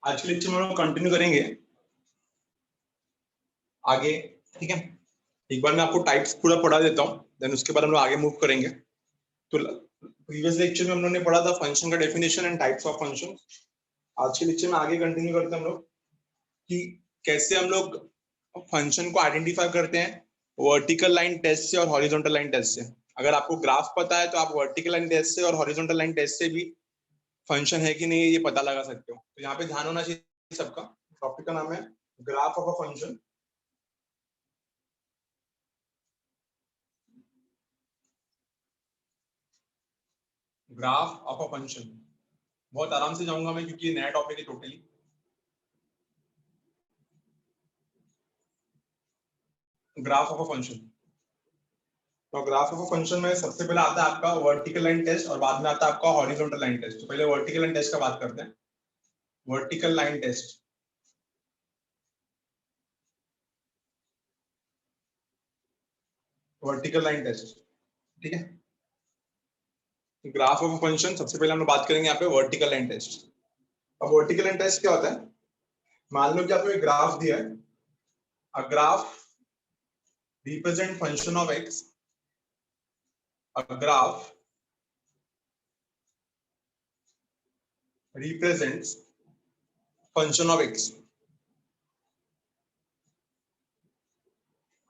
आज के लेक्चर में हम लोग कंटिन्यू करेंगे आगे, ठीक है। एक बार मैं आपको टाइप्स पूरा पढ़ा देता हूँ, देन उसके बाद हम लोग आगे मूव करेंगे। तो प्रीवियस लेक्चर में हम लोगों ने पढ़ा था फंक्शन का definition and types of function. आज के लेक्चर में आगे कंटिन्यू करते हैं हम लोग कि कैसे हम लोग फंक्शन को आइडेंटिफाई करते हैं वर्टिकल लाइन टेस्ट से और हॉरिजॉन्टल लाइन टेस्ट से। अगर आपको ग्राफ पता है तो आप वर्टिकल लाइन टेस्ट से और हॉरिजॉन्टल लाइन टेस्ट से भी फंक्शन है कि नहीं ये पता लगा सकते हो। तो यहाँ पे ध्यान होना चाहिए सबका। टॉपिक का नाम है graph of a function. Graph of a function बहुत आराम से जाऊंगा मैं क्योंकि ये नया टॉपिक है totally. Graph of a function, तो ग्राफ ऑफ अ फंक्शन में सबसे पहले आता है आपका वर्टिकल लाइन टेस्ट और बाद में आता है आपका हॉरिजॉन्टल लाइन टेस्ट। तो पहले वर्टिकल लाइन टेस्ट का बात करते हैं। Vertical line test, vertical line test, ठीक है। ग्राफ ऑफ अ फंक्शन सबसे पहले हम लोग बात करेंगे यहाँ पे वर्टिकल लाइन टेस्ट। अब वर्टिकल लाइन टेस्ट क्या होता है? मान लो कि आपको एक ग्राफ दिया है, a graph represent function of x, a graph represents function of x,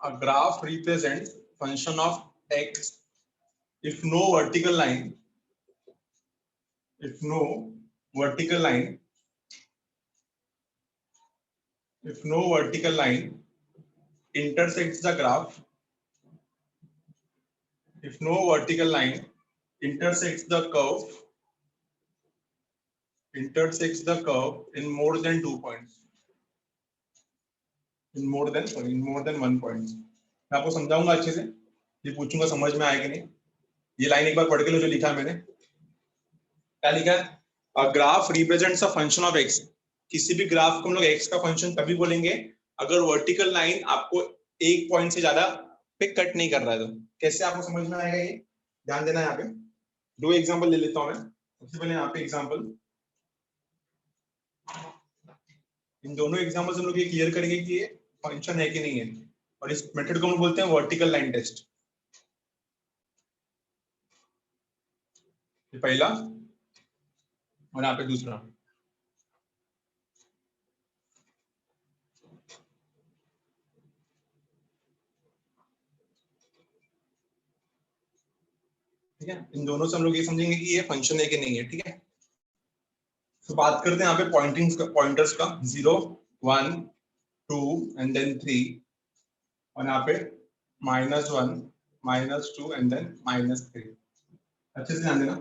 a graph represents function of x if no vertical line, if no vertical line, if no vertical line intersects the graph, if no vertical line intersects the curve, intersects the curve in more than 2 points, in more than one point। मैं आपको समझाऊंगा अच्छे से, ये पूछूंगा समझ में आएगा नहीं। ये लाइन एक बार पढ़ के लो जो लिखा है मैंने। क्या लिखा है? A graph represents a function of x. किसी भी ग्राफ को हम लोग एक्स का फंक्शन तभी बोलेंगे अगर वर्टिकल लाइन आपको एक पॉइंट से ज्यादा पे कट नहीं कर रहा है। तो कैसे आपको समझ में आएगा ये? ध्यान देना। यहाँ पे दो एग्जांपल ले लेता हूँ मैं। सबसे पहले यहाँ पे एग्जांपल, इन दोनों एग्जांपल से हम लोग ये क्लियर करेंगे कि ये फंक्शन है कि नहीं है, और इस मेथड को हम बोलते हैं वर्टिकल लाइन टेस्ट। ये पहला और यहाँ पे दूसरा। ठीक है, इन दोनों से हम लोग ये समझेंगे कि ये फंक्शन है कि नहीं है। ठीक है, तो बात करते हैं यहाँ पे पॉइंटर्स का 0 1 2 एंड देन 3, और यहाँ पे -1 -2 एंड देन -3। अच्छे से ध्यान देना।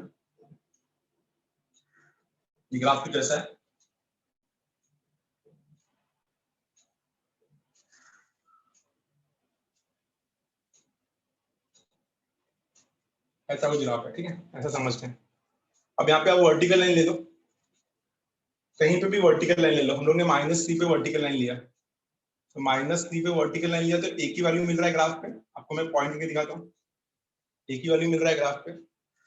ये ग्राफ कुछ ऐसा है। ऐसा कुछ ग्राफ है, ठीक है, ऐसा समझते हैं। अब यहाँ पे आप वर्टिकल लाइन ले लो, कहीं पे भी वर्टिकल लाइन ले लो। हम लोग ने -3 पे वर्टिकल लाइन लिया, तो -3 पे वर्टिकल लाइन लिया तो एक ही वैल्यू मिल रहा है ग्राफ पे। आपको मैं पॉइंट करके दिखाता हूँ, एक ही वैल्यू मिल रहा है ग्राफ पे।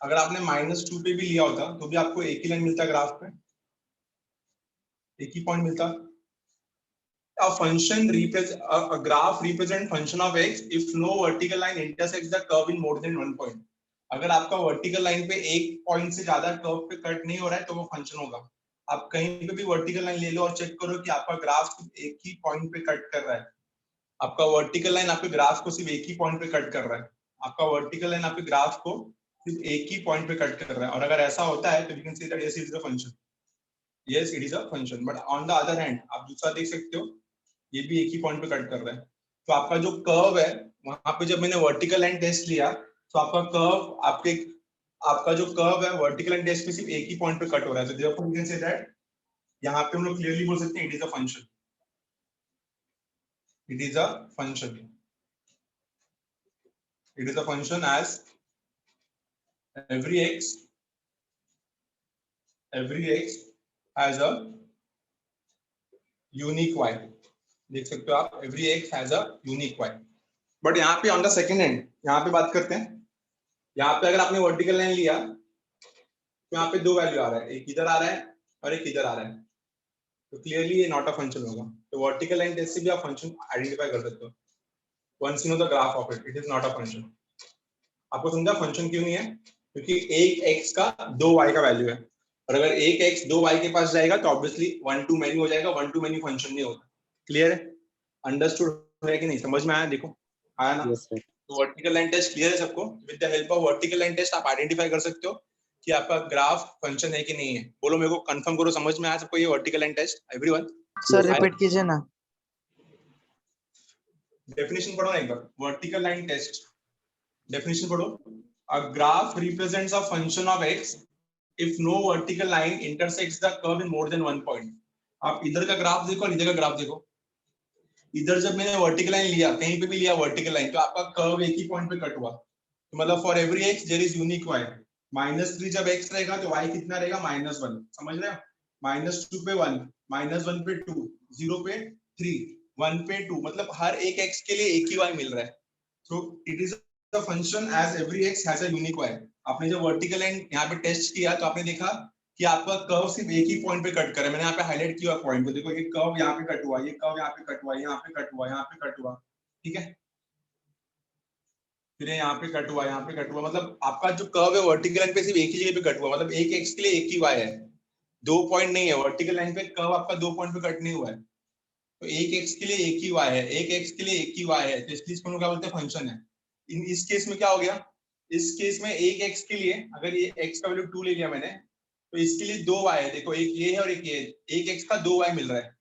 अगर आपने -2 पे भी लिया होता तो भी आपको एक ही लाइन मिलता ग्राफ पे, एक ही पॉइंट मिलता। A graph represent function of x if no vertical line intersects the curve in more than 1 point। अगर आपका वर्टिकल लाइन पे एक पॉइंट से ज्यादा कर्व पे कट नहीं हो रहा है तो वो फंक्शन होगा। आप कहीं पे भी वर्टिकल लाइन ले लो और चेक करो कि आपका ग्राफ सिर्फ एक ही पॉइंट पे कट कर रहा है। आपका वर्टिकल लाइन आपके ग्राफ को सिर्फ एक ही पॉइंट पे कट कर रहा है। आपका वर्टिकल लाइन आपके ग्राफ को सिर्फ एक ही पॉइंट पे कट कर रहा है, और अगर ऐसा होता है तो we can say that yes it is a function. Yes it is a function. But on the other hand आप दूसरा देख सकते हो, ये भी एक ही पॉइंट पे कट कर रहा है। तो आपका जो कर्व है वहां पे जब मैंने वर्टिकल लाइन टेस्ट लिया तो आपका कर्व आपका जो कर्व है वर्टिकल लाइन टेस्ट में सिर्फ एक ही पॉइंट पे कट हो रहा है। तो therefore we can say that, यहाँ पे हम लोग क्लियरली बोल सकते हैं it is a function, it is a function, it is a function as every x has a unique y। देख सकते हो आप, every x has a unique y। But यहाँ पे ऑन द सेकेंड एंड यहाँ पे बात करते हैं। यहाँ पे अगर आपने वर्टिकल लाइन लिया तो यहाँ पे दो वैल्यू आ रहा है, एक इधर आ रहा है और एक इधर आ रहा है। तो क्लियरली ये नॉट अ फंक्शन होगा। तो वर्टिकल लाइन टेस्ट से भी आप फंक्शन आइडेंटिफाई कर सकते हो। Once you know the graph of it, it is not a function. आपको समझा फंक्शन क्यों नहीं है? क्योंकि एक x का 2y का वैल्यू है, और अगर एक x 2y के पास जाएगा तो ऑब्वियसली 1 टू मेनी हो जाएगा, 1 टू मेनी फंक्शन नहीं होगा। क्लियर है? अंडरस्टूड है कि नहीं? समझ में आया? देखो आया ना? Yes sir. तो वर्टिकल लाइन टेस्ट क्लियर है सबको? With the help of vertical line test आप आइडेंटिफाई कर सकते हो कि आपका ग्राफ फंक्शन है कि नहीं है। बोलो मेरे को, कंफर्म करो, समझ में आया सबको ये vertical line test? Everyone sir repeat कीजिए ना। डेफिनेशन पढ़ो ना एक बार, वर्टिकल लाइन टेस्ट डेफिनेशन पढ़ो। A graph represents a function of x if no vertical line intersects the curve in more than one point. आप इधर का ग्राफ देखो और इधर का ग्राफ देखो। इधर जब मैंने वर्टिकल लाइन लिया, कहीं पे भी लिया वर्टिकल लाइन, तो आपका कर्व एक ही पॉइंट पे कट हुआ। तो मतलब for every x there is unique y। -3 जब x रहेगा तो y कितना रहेगा? -1। समझ रहे हो? -2 पे 1, -1 पे 2, 0 पे 3, 1 पे 2, मतलब हर एक x के लिए एक ही y मिल रहा है। So it is a function as every x has a unique y। आपने जब वर्टिकल लाइन यहाँ पे टेस्ट किया तो आपने देखा कि आपका कर्व सिर्फ एक ही पॉइंट पे कट कर रहा है। मैंने यहाँ पे हाईलाइट किया पॉइंट को, देखो ये कर्व यहाँ पे कट हुआ, ये कर्व यहाँ पे कट हुआ, यहाँ पे कट हुआ, यहाँ पे कट हुआ, ठीक है? फिर यहाँ पे कट हुआ, यहाँ पे कट हुआ, मतलब आपका जो कर्व है वर्टिकल लाइन पे सिर्फ एक ही जगह पे कट हुआ, मतलब एक एक्स के लिए एक ही वाई है, दो पॉइंट नहीं है। वर्टिकल लाइन पे कर्व आपका दो पॉइंट पे कट नहीं हुआ है, तो एक एक्स के लिए एक ही वाई है, एक एक्स के लिए एक ही वाई है, तो इसलिए इसको क्या बोलते हैं? फंक्शन है। इस केस में क्या हो गया? इस केस में एक एक्स के लिए अगर ये एक्स का वैल्यू 2 ले लिया मैंने, तो इसके लिए दो वाई है, देखो एक ये है और एक ये है, एक एक्स का दो वाई मिल रहा है।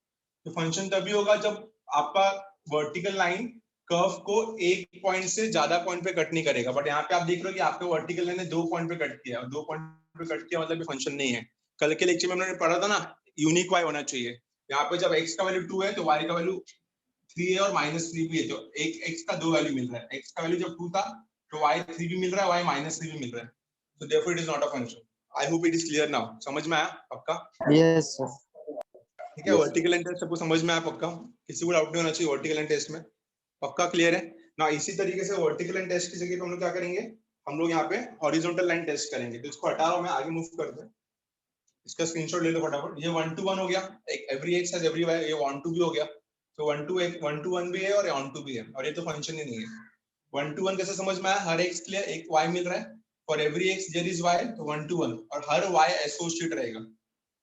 तो फंक्शन तभी होगा जब आपका वर्टिकल लाइन कर्व को एक पॉइंट से ज्यादा पॉइंट पे कट नहीं करेगा। बट यहाँ पे आप देख रहे हो कि आपका वर्टिकल लाइन ने दो पॉइंट पे कट किया, दो पॉइंट पे कट किया मतलब ये फंक्शन नहीं है। कल के लेक्चर में हमने पढ़ा था ना, यूनिक वाई होना चाहिए। यहाँ पे जब x का वैल्यू 2 है तो y का वैल्यू 3 है और -3 भी है, तो एक x का दो वैल्यू मिल रहा है। x का वैल्यू जब 2 था तो y 3 भी मिल रहा है, y -3 भी मिल रहा है, so therefore it is not a function. I hope it is clear now. समझ में आया पक्का? Yes sir. ठीक है, वर्टिकल लाइन टेस्ट सबको समझ में आया पक्का? किसी को डाउट नहीं होना चाहिए वर्टिकल लाइन टेस्ट में? पक्का क्लियर है ना? इसी तरीके से वर्टिकल लाइन टेस्ट की जगह पे हम लोग क्या करेंगे? हम लोग यहाँ पे हॉरिजॉन्टल लाइन टेस्ट करेंगे। तो इसको हटा रहा हूं मैं, आगे मूव करते हैं। इसका स्क्रीनशॉट ले लो फटाफट। ये 1 to 1 हो गया, every x has every y, ये 1 to भी हो गया, तो 1 to 1 भी है और 1 to भी है, और ये तो फंक्शन ही नहीं है। 1 to 1 कैसे समझ में आया? हर एक्स के लिए एक y मिल रहा है, for every x there is y, तो 1 to 1, और हर y एसोसिएट रहेगा।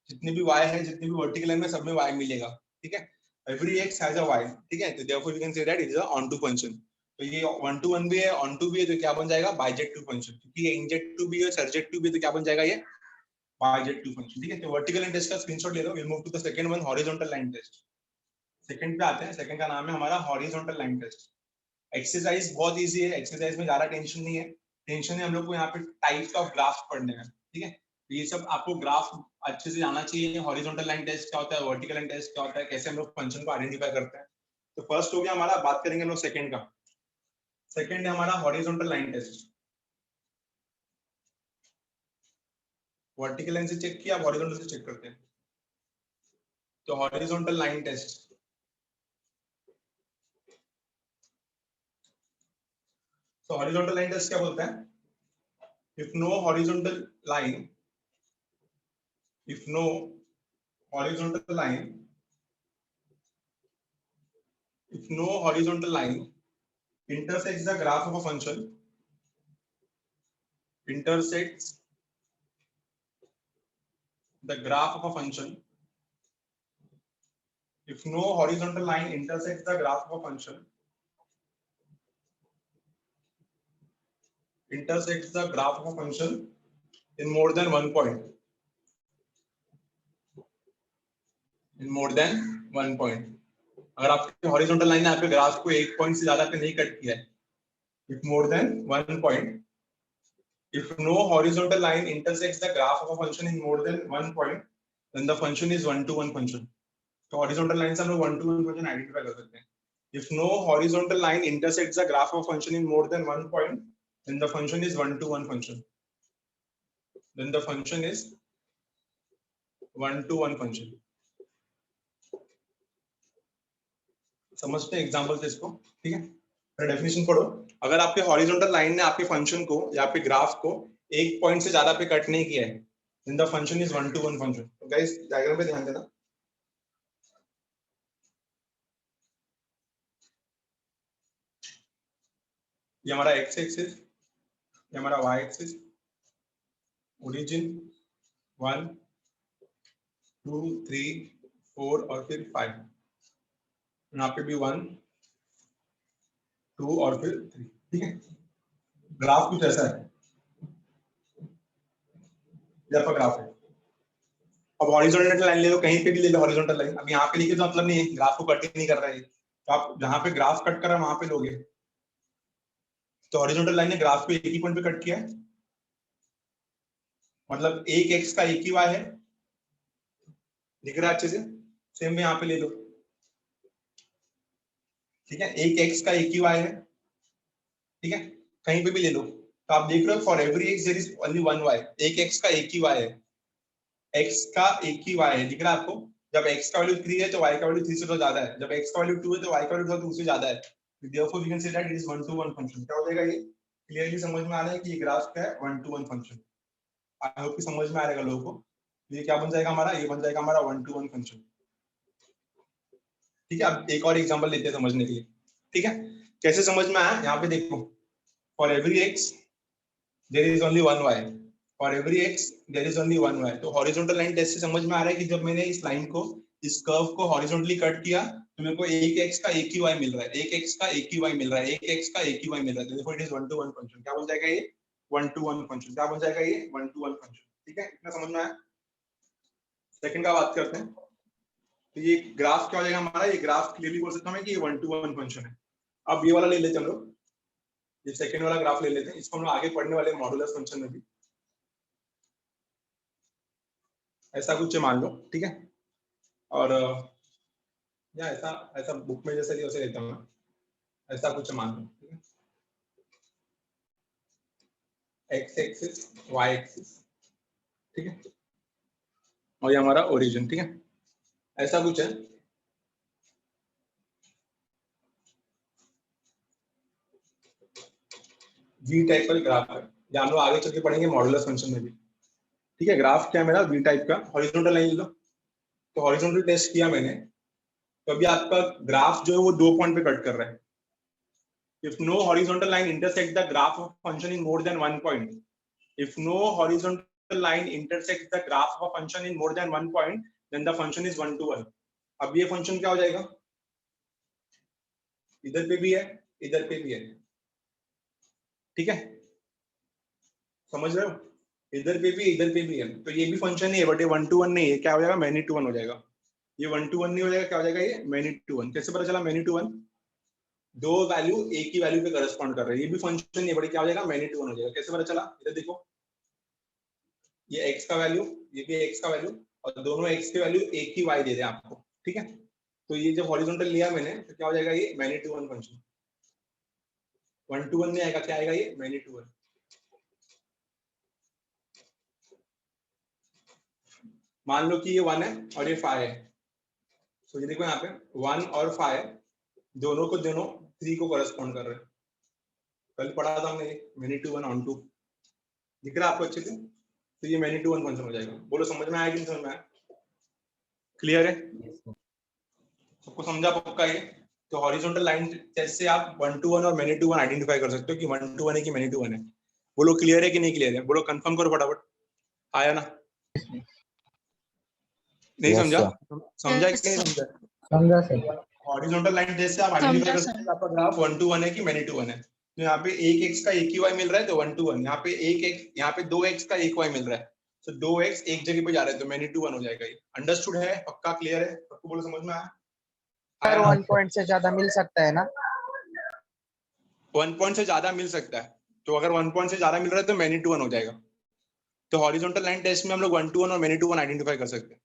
जितने भी y है, जितने भी वर्टिकल लाइन में, सब में y मिलेगा, ठीक है? Every x has a y, ठीक है? तो therefore we can say that it is a onto function. तो ये 1 to 1 भी है, ऑन टू भी है, तो क्या बन जाएगा? Bijective function. क्योंकि ये इंजेक्टिव भी है, सर्जेक्टिव भी है, तो क्या बन जाएगा? ये बाइजेक्टिव फंक्शन, ठीक है? तो वर्टिकल लाइन टेस्ट का स्क्रीनशॉट ले लो। Will move to the second one, horizontal line test. Second पे आते हैं। सेकंड का नाम है हमारा हॉरिजॉन्टल लाइन टेस्ट। एक्सरसाइज बहुत इजी है, एक्सरसाइज में ज्यादा टेंशन नहीं है। टेंशन है हम लोग को यहाँ पे टाइप्स ऑफ ग्राफ पढ़ने में, ठीक है? तो ये सब आपको ग्राफ अच्छे से जाना चाहिए। हॉरिजॉन्टल लाइन टेस्ट क्या होता है, वर्टिकल लाइन टेस्ट क्या होता है, कैसे हम लोग फंक्शन को आइडेंटिफाई करते हैं। तो फर्स्ट हो गया हमारा, बात करेंगे हम लोग सेकंड का। सेकंड है हमारा horizontal line test. Vertical line से चेक किया, हॉरिजॉन्टल से चेक करते हैं। तो हॉरिजॉन्टल लाइन टेस्ट, तो हॉरिजॉन्टल लाइन टेस्ट क्या बोलते हैं? if no horizontal line if no horizontal line if no horizontal line intersects the graph of a function intersects the graph of a function if no horizontal line intersects the graph of a function intersects the graph of a function in more than one point in more than one point अगर आपकी horizontal line है, आपके graph को एक point से ज्यादा पे नहीं कट किया है, if more than one point, if no horizontal line intersects the graph of a function in more than one point, then the function is one to one function. तो horizontal line से हम लोग one to one function identify कर सकते हैं। If no horizontal line intersects the graph of a function in more than one point, then the function is one to one function. Then the function is one to one function. समझते हैं example से इसको, ठीक है? Definition पढ़ो। अगर आपके horizontal line ने आपके फंक्शन को या आपके ग्राफ को एक पॉइंट से ज्यादा पे कट नहीं किया है, then the function is one to one function. तो गाइस डायग्राम पे ध्यान देना। ये हमारा एक्स एक्सिस, ये हमारा वाई एक्सिस, ओरिजिन 1 2 3 4 और फिर 5, यहाँ पे भी 1 2 और फिर 3, ठीक है। ग्राफ कुछ ऐसा है, ये आपका ग्राफ है। अब हॉरिजॉन्टल लाइन ले लो, कहीं पे भी ले लो हॉरिजॉन्टल लाइन। अब यहाँ पे लिखे तो मतलब नहीं है, ग्राफ को कट ही नहीं कर रहा है, तो आप जहाँ पे ग्राफ कट कर रहा है वहां पे लोगे। तो हॉरिजॉन्टल लाइन ने ग्राफ को एक ही पॉइंट पे कट किया है, मतलब एक एक्स का एक ही वाई है, दिख रहा है अच्छे से। सेम भी यहाँ पे ले लो, ठीक है, एक एक्स का एक ही वाई है, ठीक है, कहीं पे भी ले लो। तो आप देख रहे हो for every x there is only one y, एक एक्स का एक ही वाई है, एक्स का एक ही वाई है, दिख रहा है आपको। जब x का वैल्यू 3 है तो y का वैल्यू 3 से तो ज्यादा है, जब x का वैल्यू 2 है तो y का वैल्यू 2 से ज्यादा है। therefore we can say that it is 1-to-1 function. क्या हो जाएगा ये? क्लियरली समझ में आ रहा है कि ये ग्राफ क्या है? 1-to-1 function. आई होप कि समझ में आ रहेगा लोगों को। ये क्या बन जाएगा हमारा? ये बन जाएगा हमारा 1-to-1 फंक्शन। ठीक है, अब एक और एग्जांपल लेते हैं समझने के लिए। ठीक है, कैसे समझ में आया? यहाँ पे देखो, for every x there is only one y, for every x there is only one y। तो हॉरिजॉन्टल लाइन टेस्ट से समझ में आ रहा है कि जब मैंने इस लाइन को, इस कर्व को हॉरिजॉन्टली कट किया तो मेरे को एक x का एक ही y मिल रहा है, एक x का एक ही y मिल रहा है, एक x का एक ही y मिल रहा है। देखो इट इज 1-to-1 फंक्शन। क्या बन जाएगा ये? 1-to-1 function. क्या बन जाएगा ये? 1-to-1 function. ठीक है, इतना समझ में आया। सेकंड का बात करते हैं। तो ये ग्राफ क्या हो जाएगा हमारा? ये ग्राफ क्लियरली बोल सकता हूं मैं कि ये 1-to-1 फंक्शन है। अब ये वाला ले लेते हैं हम लोग, ये सेकंड वाला ग्राफ ले लेते हैं, इसको हम लोग आगे पढ़ने वाले मॉडुलस फंक्शन में भी। ऐसा कुछ मान लो, ठीक है, और या ऐसा ऐसा बुक में जैसे वैसे लेता हूँ मैं, ऐसा कुछ मान लो, ठीक है, एक्स एक्सिस वाई एक्सिस, ठीक है, और ये हमारा ओरिजिन, ठीक है, ऐसा कुछ है। वी टाइप का ग्राफ है, या हम लोग आगे चल के पढ़ेंगे मॉडुलस फंक्शन में भी। ठीक है, ग्राफ क्या है मेरा? वी टाइप का, हॉरिजॉन्टल लाइन लो। तो हॉरिजॉन्टल टेस्ट किया मैंने, तो अभी आपका ग्राफ जो है वो 2 पॉइंट पे कट कर रहा है। If no horizontal line intersects the graph of a function in more than 1 point, if no horizontal line intersects the graph of a function in more than 1 point, then the function is 1-to-1. अब ये function क्या हो जाएगा? इधर पे भी है, इधर पे भी है, ठीक है, समझ रहे हो? इधर पे भी, इधर पे भी है, तो ये भी फंक्शन ही है, बट ये 1-to-1 नहीं है। क्या हो जाएगा? मैनी-टू-वन हो जाएगा। ये 1-to-1 नहीं हो जाएगा, क्या हो जाएगा? ये मैनी-टू-वन। कैसे पता चला मैनी-टू-वन? दो वैल्यू एक ही वैल्यू पे करस्पॉन्ड कर रहे हैं, ये भी फंक्शन नहीं है, बट क्या हो जाएगा? मैनी-टू-वन हो जाएगा। कैसे पता चला? इधर देखो, ये x का वैल्यू, ये भी x का वैल्यू, और दोनों x के वैल्यू एक ही y दे रहे हैं आपको, ठीक है। तो ये जब हॉरिजॉन्टल लिया मैंने, तो क्या हो जाएगा? ये मैनी-टू-वन फंक्शन। 1-to-1 नहीं आएगा, क्या आएगा? ये मैनी-टू-वन। मान लो कि ये 1 है और ये 5 है, तो ये देखो यहाँ पे 1 और 5 दोनों को दोनों 3 को करस्पॉन्ड कर रहे हैं। कल पढ़ा था हमने मैनी-टू-वन ऑन टू, दिख रहा है आपको अच्छे से? तो ये मैनी-टू-वन फंक्शन हो जाएगा। बोलो समझ में आया कि नहीं समझ में आया? क्लियर है? सबको समझा पक्का ये? तो हॉरिजॉन्टल लाइन टेस्ट से आप 1-to-1 और मैनी-टू-वन आइडेंटिफाई कर सकते हो कि 1-to-1 है कि मैनी-टू-वन है। बोलो क्लियर है कि नहीं क्लियर है? बोलो कंफर्म करो फटाफट। आया ना? नहीं समझा? समझा कि नहीं समझा? समझा सर। हॉरिजॉन्टल लाइन टेस्ट से आप आइडेंटिफाई कर सकते हो आपका ग्राफ 1-to-1 है कि मैनी-टू-वन है। तो यहाँ पे एक x का एक ही y मिल रहा है तो 1-to-1, यहाँ पे एक x, यहाँ पे 2x का एक y मिल रहा है तो 2x एक जगह पे जा रहा है तो मैनी-टू-वन हो जाएगा। ये अंडरस्टूड है? पक्का क्लियर है? सबको बोलो समझ में आया? सर 1 पॉइंट से ज्यादा मिल सकता है ना? 1 पॉइंट से ज्यादा मिल सकता है, तो अगर 1 पॉइंट से ज्यादा मिल रहा है तो मैनी-टू-वन हो जाएगा। तो हॉरिजॉन्टल लाइन टेस्ट में हम लोग 1-to-1 और मैनी-टू-वन आइडेंटिफाई कर सकते हैं।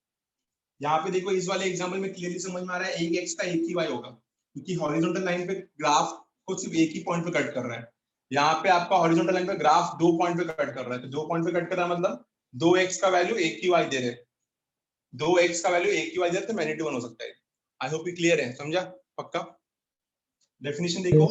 यहाँ पे देखो इस वाले एग्जांपल में क्लियरली समझ में आ रहा है एक x का एक ही y होगा, क्योंकि हॉरिजॉन्टल लाइन पे ग्राफ को सिर्फ एक ही पॉइंट पे कट कर रहा है। यहाँ पे आपका हॉरिजॉन्टल लाइन पे ग्राफ 2 पॉइंट पे कट कर रहा है, तो 2 पॉइंट पे कट कर रहा है मतलब 2x का वैल्यू एक ही y दे रहे, 2x का वैल्यू एक ही y दे रहे, तो मैनी-टू-वन हो सकता है। आई होप ये क्लियर है? समझा पक्का? डेफिनेशन देखो,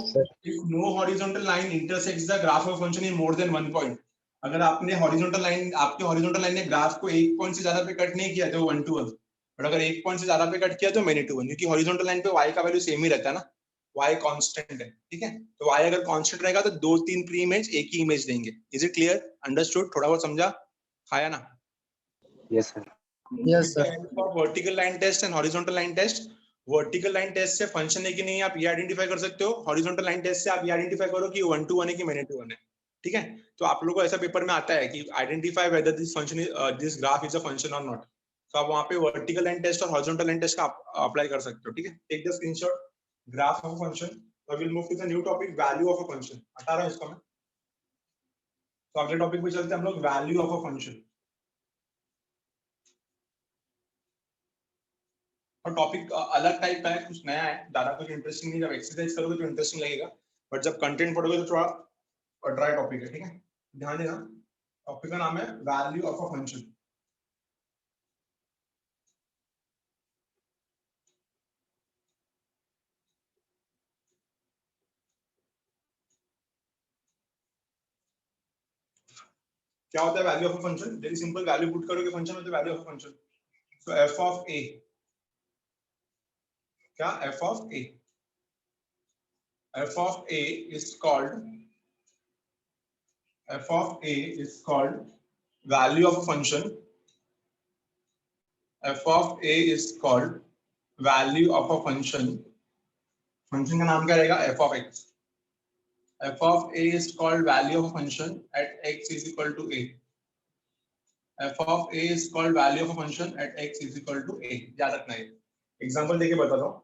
if no horizontal line intersects the graph of function in more than 1 point. अगर आपने हॉरिजॉन्टल लाइन, आपके हॉरिजॉन्टल लाइन ने ग्राफ को एक पॉइंट से ज्यादा पे कट नहीं किया तो 1-to-1, और अगर एक पॉइंट से ज्यादा पे कट किया तो मैनी-टू-वन, क्योंकि हॉरिजॉन्टल लाइन पे y का वैल्यू सेम ही रहता है ना। y कांस्टेंट है, ठीक है। तो y अगर कांस्टेंट रहेगा तो दो तीन प्री इमेज एक ही इमेज देंगे। इज इट क्लियर, अंडरस्टूड, थोड़ा बहुत समझा, खाया ना? Yes sir. Yes sir. Vertical line test and horizontal line test. Vertical line test से फंक्शन है कि नहीं आप ये आइडेंटिफाई कर सकते हो, हॉरिजॉन्टल लाइन टेस्ट से आप ये आइडेंटिफाई करो कि 1 to 1 है कि मैनी टू 1 है, ठीक है। तो आप लोगों को ऐसा पेपर में आता है कि identify whether this function this graph is a function और नॉट। तो आप वहां पे वर्टिकल लाइन टेस्ट और हॉरिजॉन्टल लाइन टेस्ट का अप्लाई कर सकते हो, ठीक है। Take the screenshot, graph of function. So we'll move to the new topic, value of a function। हटा रहा हूं इसको मैं। तो अगले टॉपिक पे चलते हैं हम लोग, वैल्यू ऑफ अ फंक्शन। और टॉपिक अलग टाइप का है, कुछ नया है, ज्यादा कुछ इंटरेस्टिंग नहीं। जब एक्सरसाइज करोगे तो इंटरेस्टिंग लगेगा, बट जब कंटेंट पढ़ोगे तो थोड़ा ड्राई टॉपिक है, ठीक है। ध्यान देना, टॉपिक का नाम है वैल्यू ऑफ अ फंक्शन। क्या होता है value of a function? Very simple, value put करोगे फंक्शन में तो value of a function. So f of a, क्या f of a, f of a is called, f of a is called value of a function। f of a is called value of a function। Function का नाम क्या रहेगा? f of x। f of a is called value of a function at x is equal to a। f of a is called value of a function at x is equal to a। याद रखना है। Example देके बताता हूँ,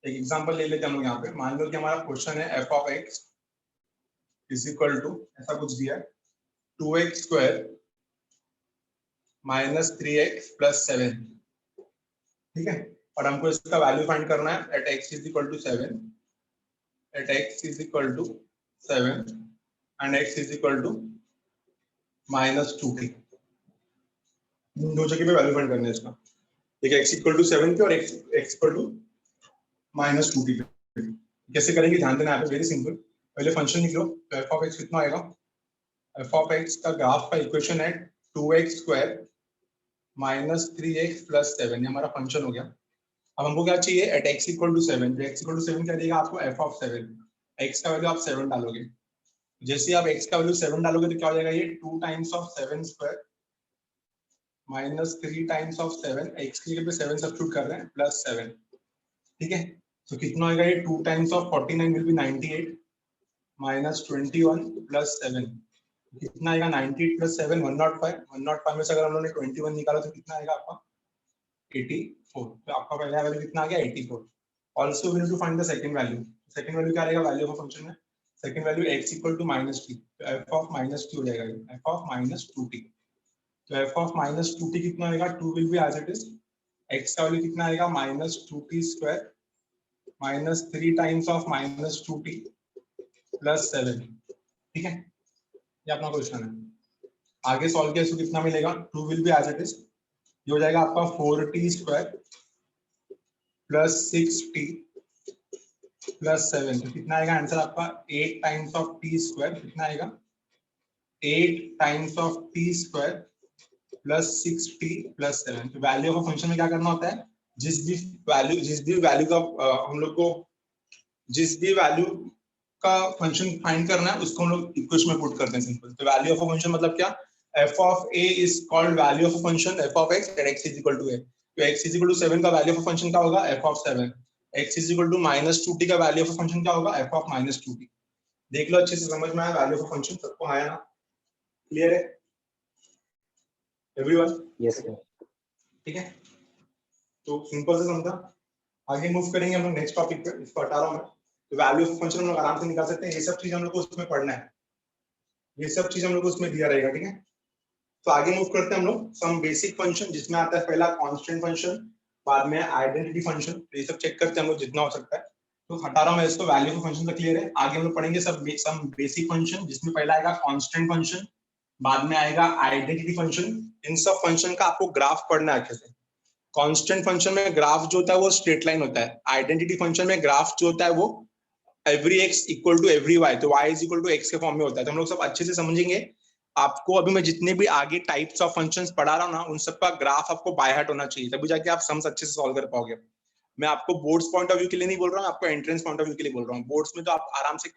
एक example ले लेते हैं हम लोग यहाँ पे। मान लो कि हमारा क्वेश्चन है f of x is equal to, ऐसा कुछ दिया है, 2x square minus 3x plus 7, ठीक है। और हमको इसका वैल्यू फाइंड करना है at x is equal to 7, at x is equal to 7 and x is equal to -2t। दो जगह पे वैल्यू फाइंड करना है इसका, ठीक है, x इक्वल टू 7 पे और x इक्वल टू -2t पे। कैसे करेंगे ध्यान देना है, वेरी सिंपल। पहले फंक्शन लिख लो, तो f of x कितना आएगा? f of x का ग्राफ का इक्वेशन है 2x square minus 3x plus 7, ये हमारा फंक्शन हो गया। अब हमको क्या चाहिए? एट x इक्वल टू 7, तो x इक्वल टू 7 क्या देगा आपको? f of 7, x का वैल्यू आप 7 डालोगे। जैसे आप x का वैल्यू 7 डालोगे तो क्या हो जाएगा? ये 2 times of 7 square minus 3 times of 7, x की जगह पे 7 सब्स्टिट्यूट कर रहे हैं, प्लस 7, ठीक है। तो कितना होगा ये? 2 times of 49 will be 98 minus 21 plus 7, कितना आएगा? 98 प्लस 7 105। 105 में से अगर हम लोगों ने 21 निकाला तो कितना आएगा आपका? 84। तो आपका पहला वैल्यू कितना आ गया? 84। Also we need to find the second value. Second value क्या रहेगा वैल्यू ऑफ अ फंक्शन में? Second value x equal to -t, तो f ऑफ -t हो जाएगा, f ऑफ -2t। तो f ऑफ -2t कितना आएगा? 2 will be as it is, x का वैल्यू कितना आएगा? -2t square minus 3 times of -2t plus 7, ठीक है। ये अपना क्वेश्चन है। आगे सॉल्व किया तो कितना मिलेगा? 2 will be as it is, ये हो जाएगा आपका 4t square plus 6t plus 7, तो कितना आएगा आंसर आपका? 8 टाइम्स ऑफ t स्क्वायर, कितना आएगा? 8 times of t square plus 6t plus 7। तो वैल्यू ऑफ फंक्शन में क्या करना होता है? जिस भी वैल्यू का हम लोग को जिस भी वैल्यू का फंक्शन फाइंड करना है उसको हम लोग इक्वेशन में पुट करते हैं, सिंपल। तो वैल्यू ऑफ फंक्शन मतलब क्या? f of a is called value of a function f of x at x is equal to a। तो x is equal to 7 का वैल्यू ऑफ फंक्शन क्या होगा? f of 7। x is equal to -2t का value of function क्या होगा? f of -2t। देख लो अच्छे से, समझ में आया वैल्यू ऑफ फंक्शन? सबको आया ना? क्लियर है एवरीवन? Yes sir. ठीक है, तो सिंपल से समझा। आगे मूव करेंगे हम लोग नेक्स्ट टॉपिक पे, इसको हटा रहा हूं मैं। तो वैल्यू ऑफ फंक्शन हम लोग आराम से निकाल सकते हैं, ये सब चीज हम लोग को उसमें पढ़ना है, ये सब चीज हम लोग को उसमें दिया रहेगा, ठीक है। तो आगे मूव करते हैं हम लोग सम बेसिक फंक्शन, जिसमें आता है पहला कांस्टेंट फंक्शन, बाद में आइडेंटिटी फंक्शन। तो ये सब चेक करते हैं हम लोग जितना हो सकता है। तो हटा रहा हूं मैं इसको, वैल्यू ऑफ फंक्शन तो क्लियर है। आगे हम लोग पढ़ेंगे सम बेसिक फंक्शन, जिसमें पहला आएगा कांस्टेंट फंक्शन, बाद में आएगा आइडेंटिटी फंक्शन। इन सब फंक्शन का आपको ग्राफ पढ़ना है अच्छे से। कांस्टेंट फंक्शन में ग्राफ जो होता है वो स्ट्रेट लाइन होता है। आइडेंटिटी फंक्शन में ग्राफ जो होता है वो every x equal to every y, तो y is equal to x के फॉर्म में होता है। तो हम लोग सब अच्छे से समझेंगे। आपको अभी मैं जितने भी आगे टाइप्स ऑफ फंक्शंस पढ़ा रहा हूँ ना, उन सब का ग्राफ आपको बाय हार्ट होना चाहिए, तभी जाके आप सम्स अच्छे से सॉल्व कर पाओगे। मैं आपको बोर्ड्स पॉइंट ऑफ व्यू के लिए नहीं बोल रहा हूँ, आपको एंट्रेंस पॉइंट ऑफ व्यू के लिए बोल रहा हूँ। बोर्ड्स में तो आप आराम से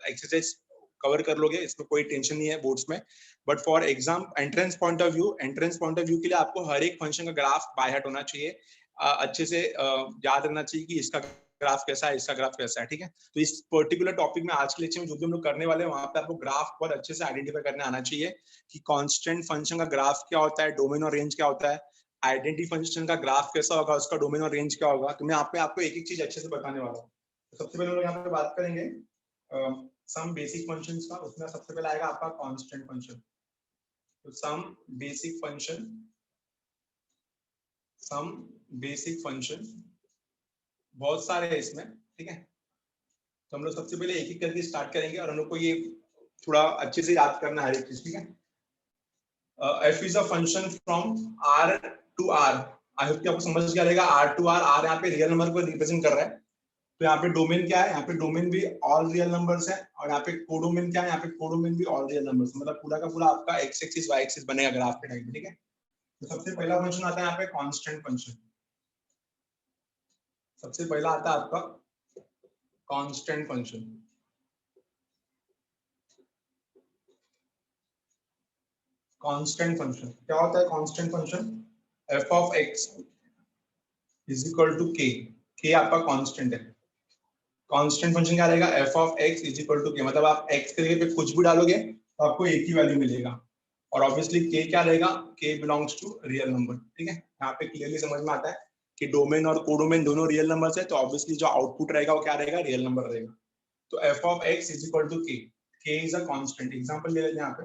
एक्सरसाइज कवर कर लोगे, इसमें कोई टेंशन नहीं है बोर्ड्स में, but for exam entrance point of view, entrance point of view के लिए आपको हर एक फंक्शन का ग्राफ बाय हार्ट होना चाहिए, अच्छे से याद रखना चाहिए कि इसका ग्राफ कैसा है, इसका ग्राफ कैसा है, ठीक है। तो इस पर्टिकुलर टॉपिक में आज के लेक्चर में जो भी हम लोग करने वाले हैं वहां पे आपको ग्राफ बहुत अच्छे से आइडेंटिफाई करने आना चाहिए कि कांस्टेंट फंक्शन का ग्राफ क्या होता है, डोमेन और रेंज क्या होता है, आइडेंटिटी फंक्शन का ग्राफ कैसा होगा, उसका डोमेन और रेंज क्या होगा। तो मैं आपको एक एक चीज अच्छे से बताने वाला हूँ। तो सबसे पहले हम लोग यहाँ पे बात करेंगे सम बेसिक फंक्शंस का। उसमें सबसे पहले आएगा आपका कांस्टेंट फंक्शन। तो सम बेसिक फंक्शन बहुत सारे हैं इसमें, ठीक है। तो हम लोग सबसे पहले एक एक करके स्टार्ट करेंगे और हम लोग को ये थोड़ा अच्छे से याद करना है हर एक चीज, ठीक है। f is a function from r to r। I hope कि आपको समझ गया रहेगा। r टू r, r यहाँ पे रियल नंबर को रिप्रेजेंट कर रहा है। तो यहाँ पे डोमेन क्या है, यहाँ पे डोमेन भी ऑल रियल नंबर्स है, और यहाँ पे कोडोमेन क्या है, यहाँ पे कोडोमेन भी ऑल रियल नंबर्स, मतलब पूरा का पूरा आपका x एक्सिस y एक्सिस बनेगा ग्राफ के टाइम पे, ठीक है। तो सबसे पहला फंक्शन आता है यहाँ पे कांस्टेंट फंक्शन। सबसे पहला आता है आपका कांस्टेंट फंक्शन। कांस्टेंट फंक्शन क्या होता है? Constant function f of x is equal to k। k आपका कांस्टेंट है। कांस्टेंट फंक्शन क्या रहेगा? f of x is equal to k, मतलब आप x के जगह पे कुछ भी डालोगे तो आपको एक ही वैल्यू मिलेगा। और ऑब्वियसली k क्या रहेगा? k belongs to real number, ठीक है। यहाँ पे क्लियरली समझ में आता है कि डोमेन और कोडोमेन दोनों रियल नंबर्स है, तो ऑब्वियसली जो आउटपुट रहेगा वो क्या रहेगा? रियल नंबर रहेगा। तो f of x is equal to k। k is a constant. Example ले लेते हैं यहाँ पे,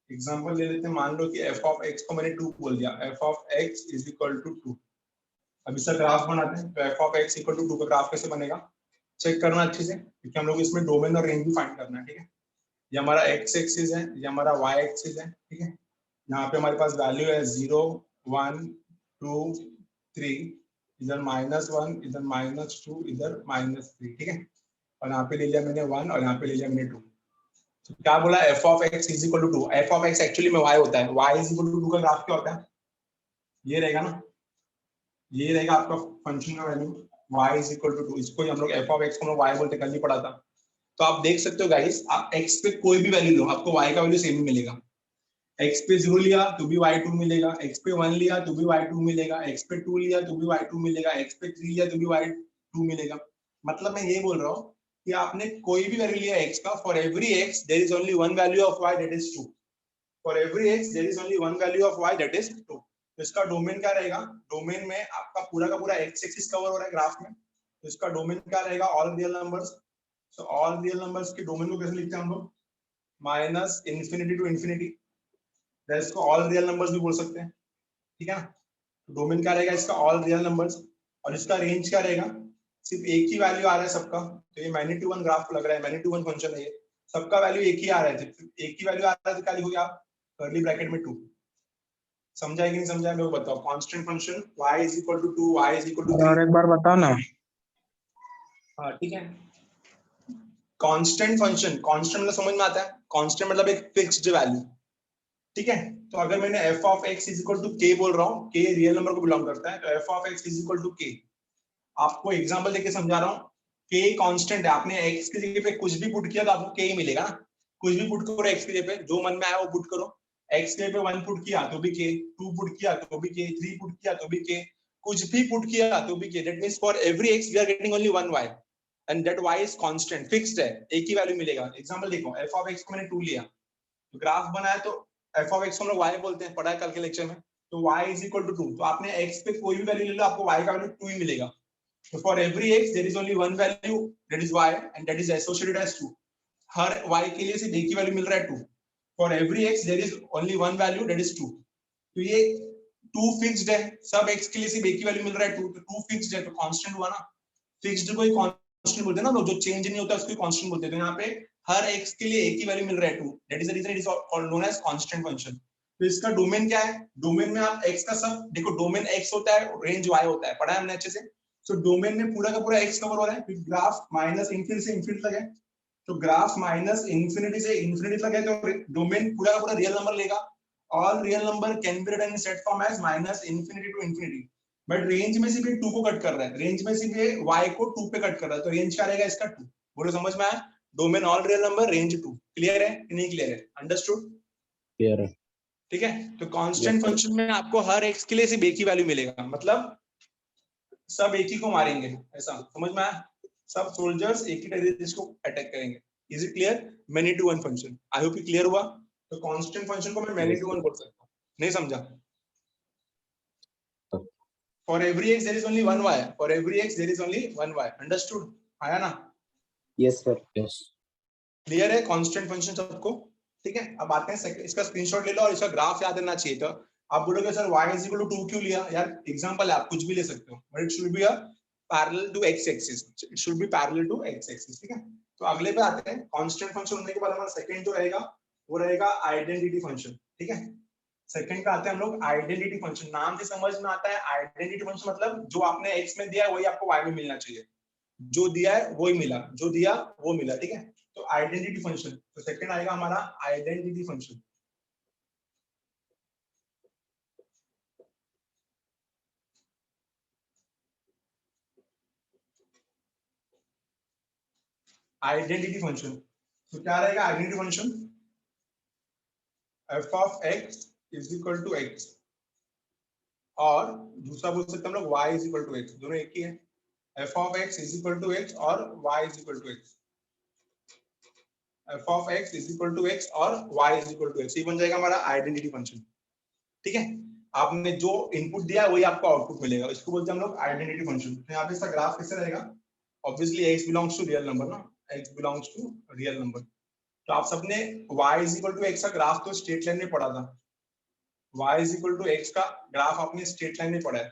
एग्जांपल ले लेते हैं। मान लो कि f ऑफ x को मैंने 2 बोल दिया, f of x is equal to 2। अब इसका ग्राफ बनाते हैं। तो f of x equal to 2 का ग्राफ कैसे बनेगा चेक करना अच्छे से, क्योंकि हम लोग इसमें डोमेन और रेंज भी फाइंड करना है, ठीक है। ये हमारा x एक्सिस है, ये हमारा y एक्सिस है, ठीक है। यहाँ पे हमारे पास वैल्यू है 0 1 2 3, इधर -1, इधर -2, इधर -3, ठीक है। और यहाँ पे ले लिया मैंने 1 और यहाँ पे ले लिया मैंने 2। तो क्या बोला? f of x is equal to 2। f of x actually में y होता है। y इज इक्वल टू 2 का ग्राफ क्या होता है? ये रहेगा ना, ये रहेगा आपका फंक्शन का value y is equal to 2। इसको ही हम लोग f ऑफ x को हम लोग y बोलते, कल ही पढ़ा था। तो आप देख सकते हो गाइस, आप x पे कोई भी वैल्यू लो, आपको y का वैल्यू सेम ही मिलेगा। x पे 0 लिया तो भी y2 मिलेगा, x पे 1 लिया तो भी y2 मिलेगा, x पे 2 लिया तो भी y2 मिलेगा, x पे 3 लिया तो भी y2 मिलेगा। मतलब मैं ये बोल रहा हूँ कि आपने कोई भी वैल्यू लिया x का, for every x there is only one value of y, that is 2। For every x there is only one value of y, that is 2। तो इसका डोमेन क्या रहेगा? डोमेन में आपका पूरा का पूरा x एक्सिस कवर हो रहा है ग्राफ में, तो इसका डोमेन क्या रहेगा? All real numbers. So all real numbers के डोमेन को कैसे लिखते हैं हम लोग? Minus infinity to infinity. इसको ऑल रियल नंबर्स भी बोल सकते हैं, ठीक है ना। डोमेन क्या रहेगा इसका? All real numbers. और इसका रेंज क्या रहेगा? सिर्फ एक ही वैल्यू आ रहा है सबका। तो ये मैनी टू वन ग्राफ लग रहा है, मैनी टू वन फंक्शन है ये, सबका वैल्यू एक ही आ रहा है। एक ही वैल्यू आ रहा है तो क्या लिखोगे आप? कर्ली ब्रैकेट में 2। समझा है कि नहीं समझा? मेरे को बताओ। Constant function y is equal to 2, y is equal to 3। और एक बार बताओ ना। हाँ ठीक है। कांस्टेंट फंक्शन, कांस्टेंट मतलब समझ में आता है, कांस्टेंट मतलब एक फिक्स्ड वैल्यू, ठीक है। तो अगर मैंने f of x is equal to k बोल रहा हूँ, k रियल नंबर को बिलोंग करता है, तो f of x is equal to k। आपको एग्जांपल देके समझा रहा हूँ। k कांस्टेंट है, आपने x की जगह पे कुछ भी पुट किया तो आपको k ही मिलेगा ना। कुछ भी पुट करो x की जगह पे, जो मन में आया वो पुट करो। x की जगह पे 1 पुट किया तो भी k, 2 पुट किया तो भी k, 3 पुट किया तो भी k, कुछ भी पुट किया तो भी k। That means for every x we are getting only one y, and that y is constant, fixed है, एक ही वैल्यू मिलेगा। एग्जांपल देखो, f ऑफ x को मैंने 2 लिया, तो ग्राफ बनाया, तो f ऑफ x को हम लोग y बोलते हैं, पढ़ा है कल के लेक्चर में। तो y इज इक्वल टू 2। तो आपने x पे कोई भी वैल्यू ले लो, आपको y का वैल्यू 2 ही मिलेगा। So for every x there is only one value, that is y, and that is associated as 2. Her y के लिए सिर्फ एक ही वैल्यू मिल रहा है 2। For every x there is only one value, that is 2. तो ये 2 फिक्स्ड है, सब x के लिए सिर्फ एक ही वैल्यू मिल रहा है 2, तो 2 फिक्स्ड है तो कांस्टेंट हुआ ना। फिक्स्ड को ही कांस्टेंट बोलते हैं ना लोग, जो चेंज नहीं होता उसको कांस्टेंट बोलते हैं। तो यहाँ पे हर x के लिए एक ही वैल्यू मिल रहा है 2, that is the reason it is called known as constant function. तो इसका डोमेन क्या है? डोमेन में आप x का सब देखो, डोमेन x होता है, रेंज y होता है, पढ़ा है हमने अच्छे से। तो डोमेन में पूरा का पूरा x कवर हो रहा है, फिर ग्राफ माइनस इन्फिनिटी से इन्फिनिटी तक है। तो ग्राफ माइनस इन्फिनिटी से इन्फिनिटी तक है, तो डोमेन पूरा का पूरा रियल नंबर लेगा। All real number can be written in set form as minus infinity to infinity. But range में सिर्फ ये 2 को कट कर रहा है, रेंज में सिर्फ ये y को 2 पे कट कर रहा है, तो रेंज क्या रहेगा इसका 2। बोलो समझ में आया? Domain all real number, range 2। Clear है कि नहीं क्लियर है? अंडरस्टूड? क्लियर है। ठीक है, तो कांस्टेंट फंक्शन में आपको हर x के लिए सिर्फ एक ही वैल्यू मिलेगा, मतलब सब एक ही को मारेंगे, ऐसा समझ में आया? सब सोल्जर्स एक ही टेररिस्ट को अटैक करेंगे। Is it clear? Many to one function, I hope clear हुआ। तो कांस्टेंट फंक्शन को मैं मैनी टू वन बोल सकता हूँ, नहीं समझा? For every x there is only one y. For every x there is only one y. Understood? आया ना? Yes sir. यस। क्लियर है कांस्टेंट फंक्शन सबको? ठीक है, अब आते हैं इसका स्क्रीनशॉट ले लो और इसका ग्राफ याद रहना चाहिए। तो आप बोलोगे sir y is equal to 2 क्यों लिया? यार एग्जांपल है, आप कुछ भी ले सकते हो, but it should be a parallel to x axis, it should be parallel to x axis. ठीक है, तो अगले पे आते हैं। कांस्टेंट फंक्शन होने के बाद हमारा सेकंड जो रहेगा वो रहेगा आइडेंटिटी फंक्शन। ठीक है, सेकंड पे आते हैं हम लोग आइडेंटिटी फंक्शन। नाम से समझ में आता है आइडेंटिटी फंक्शन मतलब जो आपने x में दिया है वही आपको y में मिलना चाहिए, जो दिया है वही मिला, जो दिया वो मिला। ठीक है, तो आइडेंटिटी फंक्शन, तो सेकंड आएगा हमारा आइडेंटिटी फंक्शन। आइडेंटिटी फंक्शन, तो क्या रहेगा identity function? f of x is equal to x, और दूसरा बोल सकते हैं हम लोग y is equal to x, दोनों एक ही है। f of x is equal to x और y is equal to x, f of x is equal to x और y is equal to x, ये बन जाएगा हमारा आइडेंटिटी फंक्शन। ठीक है, आपने जो इनपुट दिया है वही आपको आउटपुट मिलेगा, इसको बोलते हैं हम लोग आइडेंटिटी फंक्शन। तो यहाँ पे इसका ग्राफ कैसे रहेगा? Obviously x belongs to real number ना, x belongs to real number. तो आप सबने y is equal to x का ग्राफ तो स्ट्रेट लाइन में पढ़ा था, y is equal to x का ग्राफ आपने स्ट्रेट लाइन में पढ़ा है।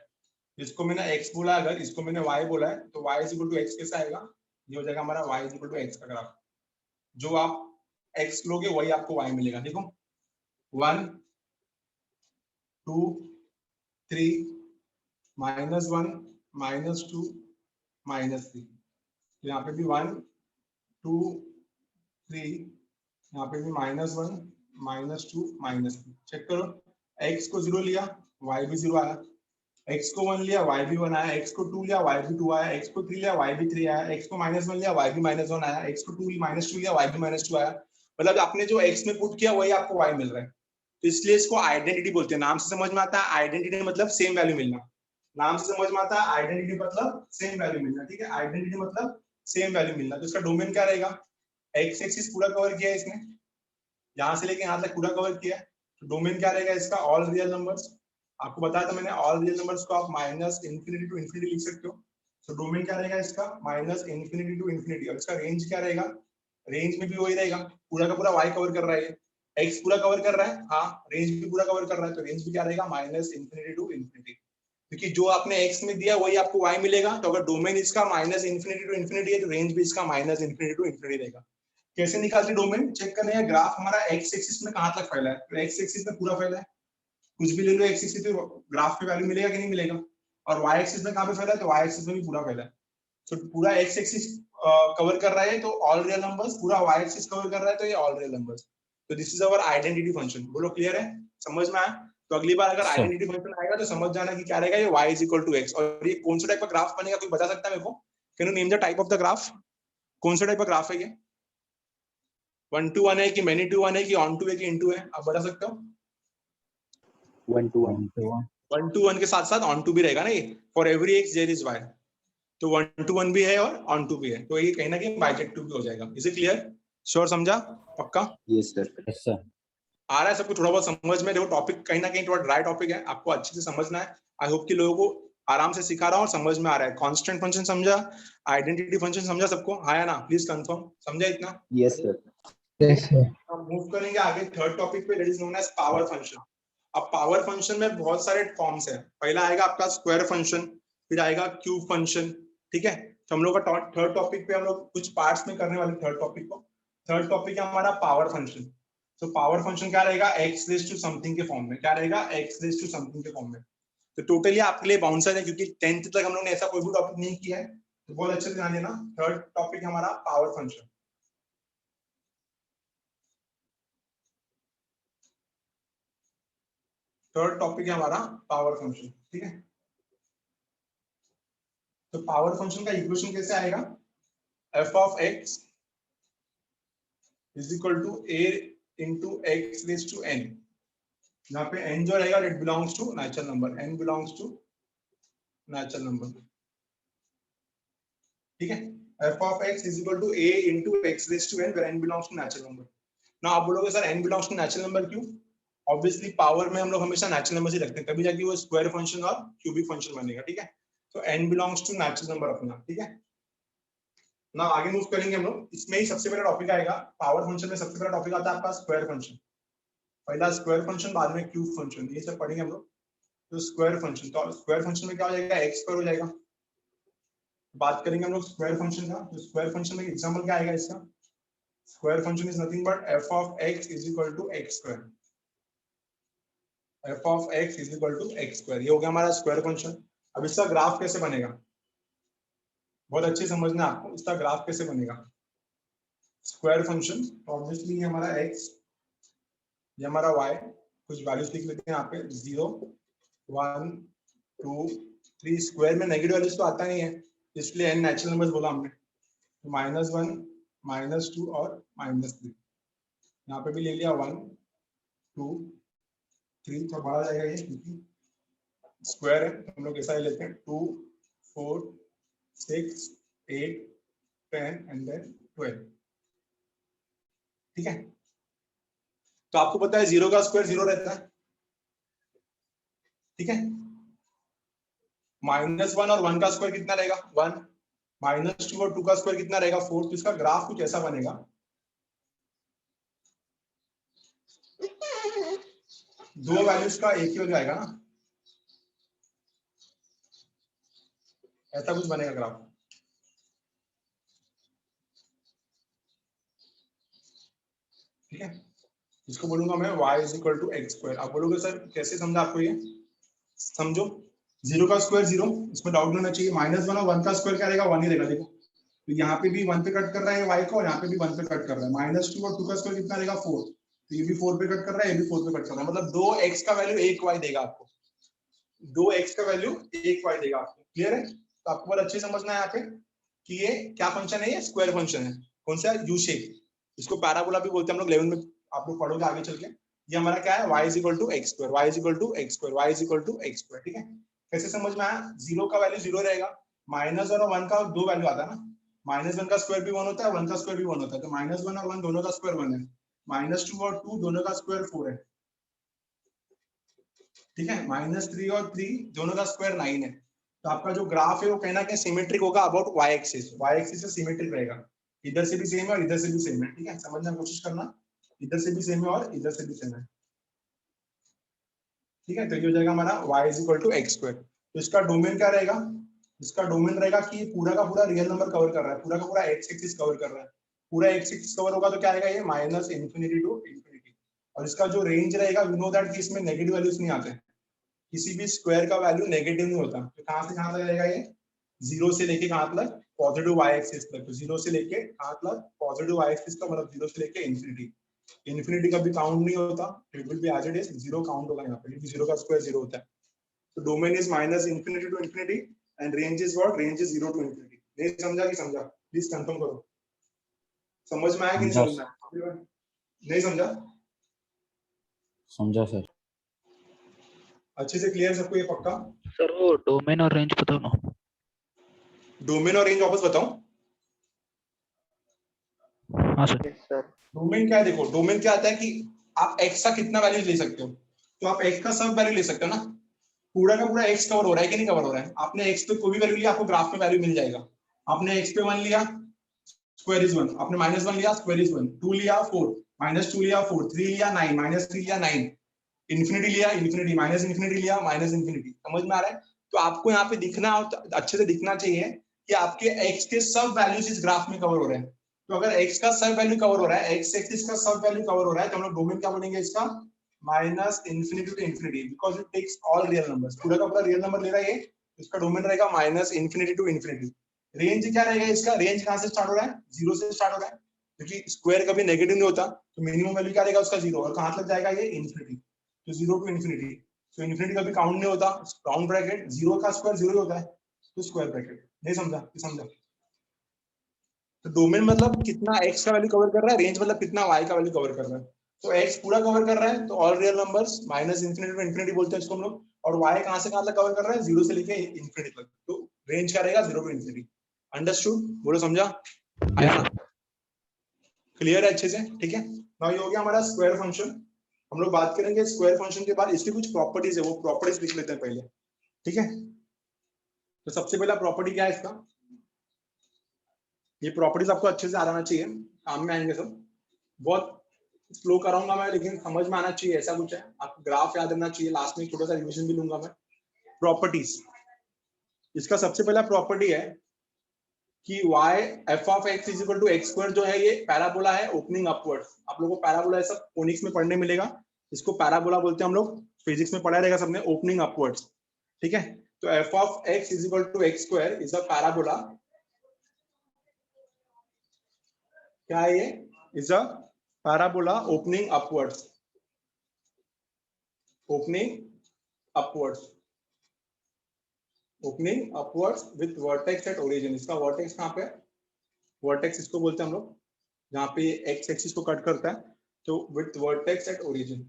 इसको मैंने x बोला, अगर इसको मैंने y बोला है, तो y is equal to x कैसे आएगा? ये हो जाएगा हमारा y is equal to x का ग्राफ। जो आप x लोगे वही आपको y मिलेगा। देखो 1 2 3 -1 -2 -3, तो यहाँ पे भी 1 2 3, यहाँ पे भी -1 -2 -3। चेक करो, x को 0 लिया y भी 0 आया, x को 1 लिया y भी 1 आया, x को 2 लिया y भी 2 आया, x को 3 लिया y भी 3 आया, x को -1 लिया y भी -1 आया, x को 2 -2 लिया y भी -2 आया। मतलब आपने जो x में पुट किया वही आपको y मिल रहा है, तो इसलिए इसको आइडेंटिटी बोलते हैं। नाम से समझ में आता है आइडेंटिटी मतलब सेम वैल्यू मिलना, नाम से समझ में आता है आइडेंटिटी मतलब सेम वैल्यू मिलना। ठीक है, आइडेंटिटी मतलब सेम वैल्यू मिलना। तो इसका डोमेन क्या रहेगा? एक्स एक्सिस पूरा कवर किया है इसने, यहाँ से लेके यहाँ तक पूरा कवर किया है, तो डोमेन क्या रहेगा इसका? All real numbers. आपको बताया था मैंने, ऑल रियल नंबर्स को आप माइनस इन्फिनिटी टू इन्फिनिटी लिख सकते हो। तो डोमेन क्या रहेगा इसका? Minus infinity to infinity. और इसका रेंज क्या रहेगा? रेंज में भी वही रहेगा, पूरा का पूरा y कवर कर रहा है, x पूरा कवर कर रहा है, हाँ रेंज भी पूरा कवर कर रहा है, तो रेंज भी क्या रहेगा? Minus infinity to infinity. क्योंकि जो आपने x में दिया वही आपको y मिलेगा, तो अगर डोमेन इसका माइनस इन्फिनिटी टू इन्फिनिटी है तो रेंज भी इसका माइनस इन्फिनिटी टू इन्फिनिटी रहेगा। कैसे निकालते डोमेन? चेक करने हैं ग्राफ हमारा x एक्सिस में कहां तक फैला है, तो x एक्सिस में पूरा फैला है, कुछ भी ले लो x एक्सिस पे ग्राफ पे वैल्यू मिलेगा कि नहीं मिलेगा। और y एक्सिस में कहां पे फैला है? तो y एक्सिस में भी पूरा फैला है। तो पूरा x एक्सिस कवर कर रहा है तो ऑल रियल नंबर्स, पूरा y एक्सिस कवर कर रहा है तो ये ऑल रियल नंबर्स। तो this is our identity function. बोलो क्लियर है? समझ में आया? तो अगली बार अगर आइडेंटिटी फंक्शन आएगा तो समझ जाना कि क्या रहेगा, ये y is equal to x। और ये कौन सा टाइप का ग्राफ बनेगा, कोई बता सकता है मेरे को? Can you name the type of the graph? कौन सा टाइप का ग्राफ है ये? 1 to 1 है कि मैनी टू 1 है कि ऑन टू है कि इनटू है, आप बता सकते हो? 1 to 1 1 to 1 के साथ साथ ऑन टू भी रहेगा ना, ये for every x there is y, तो 1 to 1 भी है और ऑन टू भी है, तो ये कहीं ना कहीं बाइजेक्टिव भी हो जाएगा। Is it clear? श्योर? समझा? पक्का? Yes sir. Yes sir. आ रहा है सबको थोड़ा बहुत समझ में? देखो टॉपिक कहीं ना कहीं थोड़ा ड्राई टॉपिक है, आपको अच्छे से समझना है। आई होप कि लोगों को आराम से सिखा रहा हूँ और समझ में आ रहा है। कांस्टेंट फंक्शन समझा, आइडेंटिटी फंक्शन समझा सबको? हाँ या ना? प्लीज कंफर्म, समझा इतना? Yes sir. Yes sir. हम मूव करेंगे आगे थर्ड टॉपिक पे, that is known as power function. अब पावर फंक्शन में बहुत सारे फॉर्म्स है। पहला आएगा आपका स्क्वायर फंक्शन, फिर आएगा क्यूब फंक्शन। ठीक है, तो हम लोग का थर्ड टॉपिक पे हम लोग कुछ पार्ट्स में करने वाले थर्ड टॉपिक को। थर्ड टॉपिक है हमारा पावर फंक्शन। तो पावर फंक्शन क्या रहेगा? एक्स रेज टू समथिंग के फॉर्म में। क्या रहेगा? एक्स रेज टू समथिंग के फॉर्म में। तो टोटली आपके लिए बाउंसर है, क्योंकि 10th तक हम लोग ने ऐसा कोई भी टॉपिक नहीं किया है, तो बहुत अच्छे से ध्यान देना। थर्ड टॉपिक है हमारा पावर फंक्शन। थर्ड टॉपिक है हमारा पावर फंक्शन। ठीक है, तो पावर फंक्शन का इक्वेशन कैसे आएगा, f of x is equal to a into x raise to n, यहाँ पे n जो रहेगा it belongs to natural number, n belongs to natural number, ठीक है। f of x is equal to a into x raised to n where n belongs to natural number. now आप बोलोगे sir n belongs to natural number क्यों, obviously power में हम लोग हमेशा natural number ही रखते हैं, तभी जाके वो स्क्वायर फंक्शन और क्यूबिक फंक्शन बनेगा, ठीक है। तो n belongs to natural number अपना, ठीक है ना। आगे मूव करेंगे हम लोग, इसमें ही सबसे पहला टॉपिक आएगा पावर फंक्शन में, सबसे पहला टॉपिक आता है आपका स्क्वायर फंक्शन, पहला स्क्वायर फंक्शन बाद में क्यूब फंक्शन, ये सब पढ़ेंगे हम लोग। तो स्क्वायर फंक्शन, तो स्क्वायर फंक्शन में क्या हो जाएगा, x स्क्वायर हो जाएगा। बात करेंगे हम लोग स्क्वायर फंक्शन का, तो स्क्वायर फंक्शन में एग्जांपल क्या आएगा इसका, square function is nothing but f of x is equal to x square, f of x is equal to x square, ये हो गया हमारा स्क्वायर फंक्शन। अब इसका ग्राफ कैसे बनेगा, बहुत अच्छे समझना आपको, इसका ग्राफ कैसे बनेगा। स्क्वायर फंक्शन ऑब्वियसली ये हमारा x, ये हमारा y, कुछ वैल्यूज लिख लेते हैं यहाँ पे 0 1 2 3, स्क्वायर में नेगेटिव वैल्यूज तो आता नहीं है इसलिए n नेचुरल नंबर्स बोला हमने, तो -1 -2 और -3, यहाँ पे भी ले लिया 1 2 3, तो बढ़ा जाएगा ये क्योंकि स्क्वायर है, हम लोग ऐसा ले लेते हैं 2 4 6 8 10 एंड देन 12, ठीक है। तो आपको पता है 0 का स्क्वायर 0 रहता है, ठीक है। -1 और 1 का स्क्वायर कितना रहेगा 1, -2 और 2 का स्क्वायर कितना रहेगा 4, तो इसका ग्राफ कुछ ऐसा बनेगा, दो वैल्यूज का एक ही हो जाएगा ना, ऐसा कुछ बनेगा ग्राफ, ठीक है। इसको बोलूंगा मैं y is equal to x square. आप बोलोगे सर कैसे समझा आपको, ये समझो 0 का स्क्वायर 0, इसमें डाउट नहीं होना चाहिए, -1 और 1 का स्क्वायर क्या रहेगा 1 ही रहेगा, देखो तो यहाँ पे भी 1 पे कट कर रहा है y को और यहाँ पे भी 1 पे कट कर रहा है, -2 और 2 का स्क्वायर कितना रहेगा 4, तो ये भी 4 पे कट कर रहा है, ये भी 4 पे कट कर रहा है, मतलब 2x का वैल्यू 1y देगा आपको, 2x का वैल्यू 1y देगा आपको, क्लियर है। तो आपको बहुत अच्छे समझना है यहाँ पे कि ये क्या फंक्शन है, ये स्क्वायर फंक्शन है, कौन सा यू शेप, इसको पैराबोला भी बोलते हैं हम लोग 11 में, आप लोग पढ़ोगे आगे चल के। ये हमारा क्या है y is equal to x square, y is equal to x square, y is equal to x square, ठीक है। कैसे समझ में आया, 0 का वैल्यू 0 रहेगा, -1 और 1 का दो वैल्यू आता है ना, -1 का स्क्वायर भी 1 होता है, 1 का स्क्वायर भी 1 होता है, तो -1 और 1 दोनों का स्क्वायर 1 है, -2 और 2 दोनों का स्क्वायर 4 है, ठीक है, -3 और 3 दोनों का स्क्वायर 9 है। तो आपका जो ग्राफ है वो कहीं ना कहीं सिमेट्रिक होगा about y axis, y axis से सिमेट्रिक रहेगा, इधर से भी सेम है और इधर से भी सेम है, ठीक है, समझने की कोशिश करना, इधर से भी सेम है और इधर से भी सेम है, ठीक है। तो ये हो जाएगा हमारा y is equal to x square. तो इसका डोमेन क्या रहेगा, इसका डोमेन रहेगा कि पूरा का पूरा रियल नंबर कवर कर रहा है, पूरा का पूरा x एक्सिस कवर कर रहा है, पूरा x एक्सिस कवर होगा तो क्या आएगा ये -∞ टू ∞, और इसका जो रेंज रहेगा वी नो दैट कि इसमें नेगेटिव वैल्यूज नहीं आते, किसी भी स्क्वायर का वैल्यू नेगेटिव नहीं होता, तो कहां से कहां तक रहेगा ये, 0 से लेके कहां तक पॉजिटिव y एक्सिस तक, तो 0 से लेके कहां तक पॉजिटिव y एक्सिस का मतलब 0 से लेके इन्फिनिटी कभी काउंट नहीं होता, it will be as it is, 0 count होगा यहाँ पे क्योंकि 0 का स्क्वायर 0 होता है। तो domain is -∞ to ∞ and range is what, range is 0 to ∞। नहीं समझा कि समझा, प्लीज कंफर्म करो, समझ में आया कि नहीं समझ में आया, नहीं समझा, समझा सर, अच्छे से क्लियर सबको ये पक्का। सर वो डोमेन और रेंज बताओ ना। डोमेन और रेंज वापस बताऊं, हाँ सर। डोमेन क्या है, देखो डोमेन क्या आता है कि आप x का कितना वैल्यू ले सकते हो, तो आप x का सब वैल्यू ले सकते हो ना, पूरा का पूरा x कवर हो रहा है कि नहीं कवर हो रहा है, आपने x पे कोई भी वैल्यू लिया आपको ग्राफ में वैल्यू मिल जाएगा, आपने x पे 1 लिया स्क्वायर इज 1, आपने -1 लिया स्क्वायर इज 1, 2 लिया 4 -2 लिया 4, 3 लिया 9 -3 लिया 9, इन्फिनिटी लिया इन्फिनिटी, -∞ लिया -∞, समझ में आ रहा है। तो आपको यहाँ पे दिखना, अच्छे से दिखना चाहिए कि आपके x के सब वैल्यूज इस ग्राफ में कवर हो रहे हैं, तो अगर x का सब वैल्यू कवर हो रहा है, x एक्सिस का सब वैल्यू कवर हो रहा है, तो हम लोग डोमेन क्या बोलेंगे इसका, -∞ to ∞, because it takes all real numbers, पूरा का पूरा रियल नंबर ले रहा है ये, इसका डोमेन रहेगा -∞ टू ∞। रेंज क्या रहेगा इसका, रेंज कहां से स्टार्ट हो रहा है, 0 से स्टार्ट हो रहा है, क्योंकि स्क्वायर कभी नेगेटिव नहीं होता, तो मिनिमम वैल्यू क्या रहेगा उसका 0, और कहां तक जाएगा ये इन्फिनिटी, तो 0 टू ∞, तो इन्फिनिटी कभी काउंट नहीं होता, राउंड ब्रैकेट 0 का स्क्वायर 0 ही होता है, तो स्क्वायर ब्रैकेट नहीं समझा? समझा? तो डोमेन मतलब कितना x का वैल्यू कवर कर रहा है, रेंज मतलब कितना y का वैल्यू कवर कर रहा है। तो x पूरा कवर कर रहा है तो all real numbers minus infinity to infinity बोलते हैं इसको हम लोग, और y कहां से कहां तक कवर कर रहा है, 0 से लेके इंफिनिटी तक, तो रेंज क्या रहेगा, 0 टू इंफिनिटी। अंडरस्टूड? बोलो समझा? आया ना? क्लियर है अच्छे से? ठीक है, नाउ ये हो गया हमारा स्क्वायर फंक्शन। हम लोग बात करेंगे स्क्वायर फंक्शन के बाद इसकी कुछ प्रॉपर्टीज है, वो प्रॉपर्टीज लिख लेते हैं पहले। ठीक है, तो सबसे पहला प्रॉपर्टी क्या है इसका, ये प्रॉपर्टीज आपको अच्छे से आना चाहिए, काम में आएंगे सब। बहुत स्लो कराऊंगा मैं, लेकिन समझ में आना चाहिए, ऐसा कुछ है। आपको ग्राफ याद रहना चाहिए, लास्ट में छोटा सा रिवीजन भी लूंगा मैं। प्रॉपर्टीज, इसका सबसे पहला प्रॉपर्टी है कि y f of x is equal to x square जो है ये पैराबोला है ओपनिंग अपवर्ड्स। आप लोगों को पैराबोला सब कोनिक्स में पढ़ने मिलेगा, इसको पैराबोला बोलते हैं हम लोग, फिजिक्स में पढ़ा रहेगा सबने, ओपनिंग अपवर्ड्स। ठीक है, तो f of x is equal to x square is a parabola. क्या है ये? Is a parabola opening upwards, opening upwards, opening upwards with vertex at origin. इसका वर्टेक्स कहां पे? वर्टेक्स इसको बोलते हैं हम लोग जहां पे एक्स एक्सिस को कट करता है, तो with vertex at origin,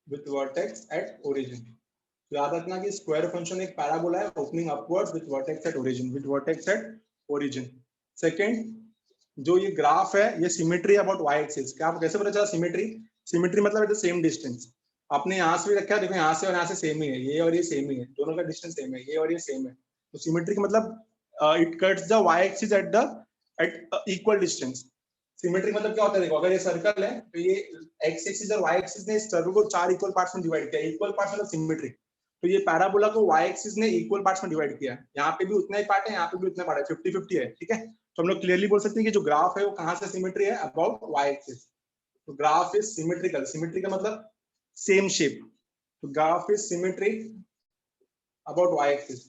with vertex at origin. तो याद रखना कि स्क्वायर फंक्शन एक पैराबोला है opening upwards with vertex at origin, with vertex at origin. Second, जो ये ग्राफ है ये सिमेट्री अबाउट वाई एक्सिस। क्या आप कैसे पता चला सिमेट्री? सिमेट्री मतलब एट द सेम डिस्टेंस। आपने यहाँ से भी रखा है, देखो यहाँ से और यहाँ से सेम ही है, ये और ये सेम ही है, दोनों का डिस्टेंस सेम है, ये और ये सेम है। तो सिमेट्री का मतलब it cuts the y axis at the at equal distance. Symmetry मतलब क्या होता है, देखो अगर ये सर्कल है तो ये एक्स एक्सिस और वाई एक्सिस ने इस सर्कल को 4 इक्वल पार्ट्स में डिवाइड किया। इक्वल पार्ट्स मतलब सिमेट्री। तो ये पैराबोला को वाई एक्सिस ने इक्वल पार्ट्स में डिवाइड किया। यहाँ पे भी उतना ही पार्ट है, यहाँ पे भी उतना पार्ट है, 50-50 है। ठीक है, तो हम लोग क्लियरली बोल सकते हैं कि जो ग्राफ है वो कहां से सिमेट्री है, अबाउट वाई एक्सिस। तो ग्राफ इज सिमेट्रिकल। सिमेट्री का मतलब सेम शेप, तो graph is symmetric about y axis.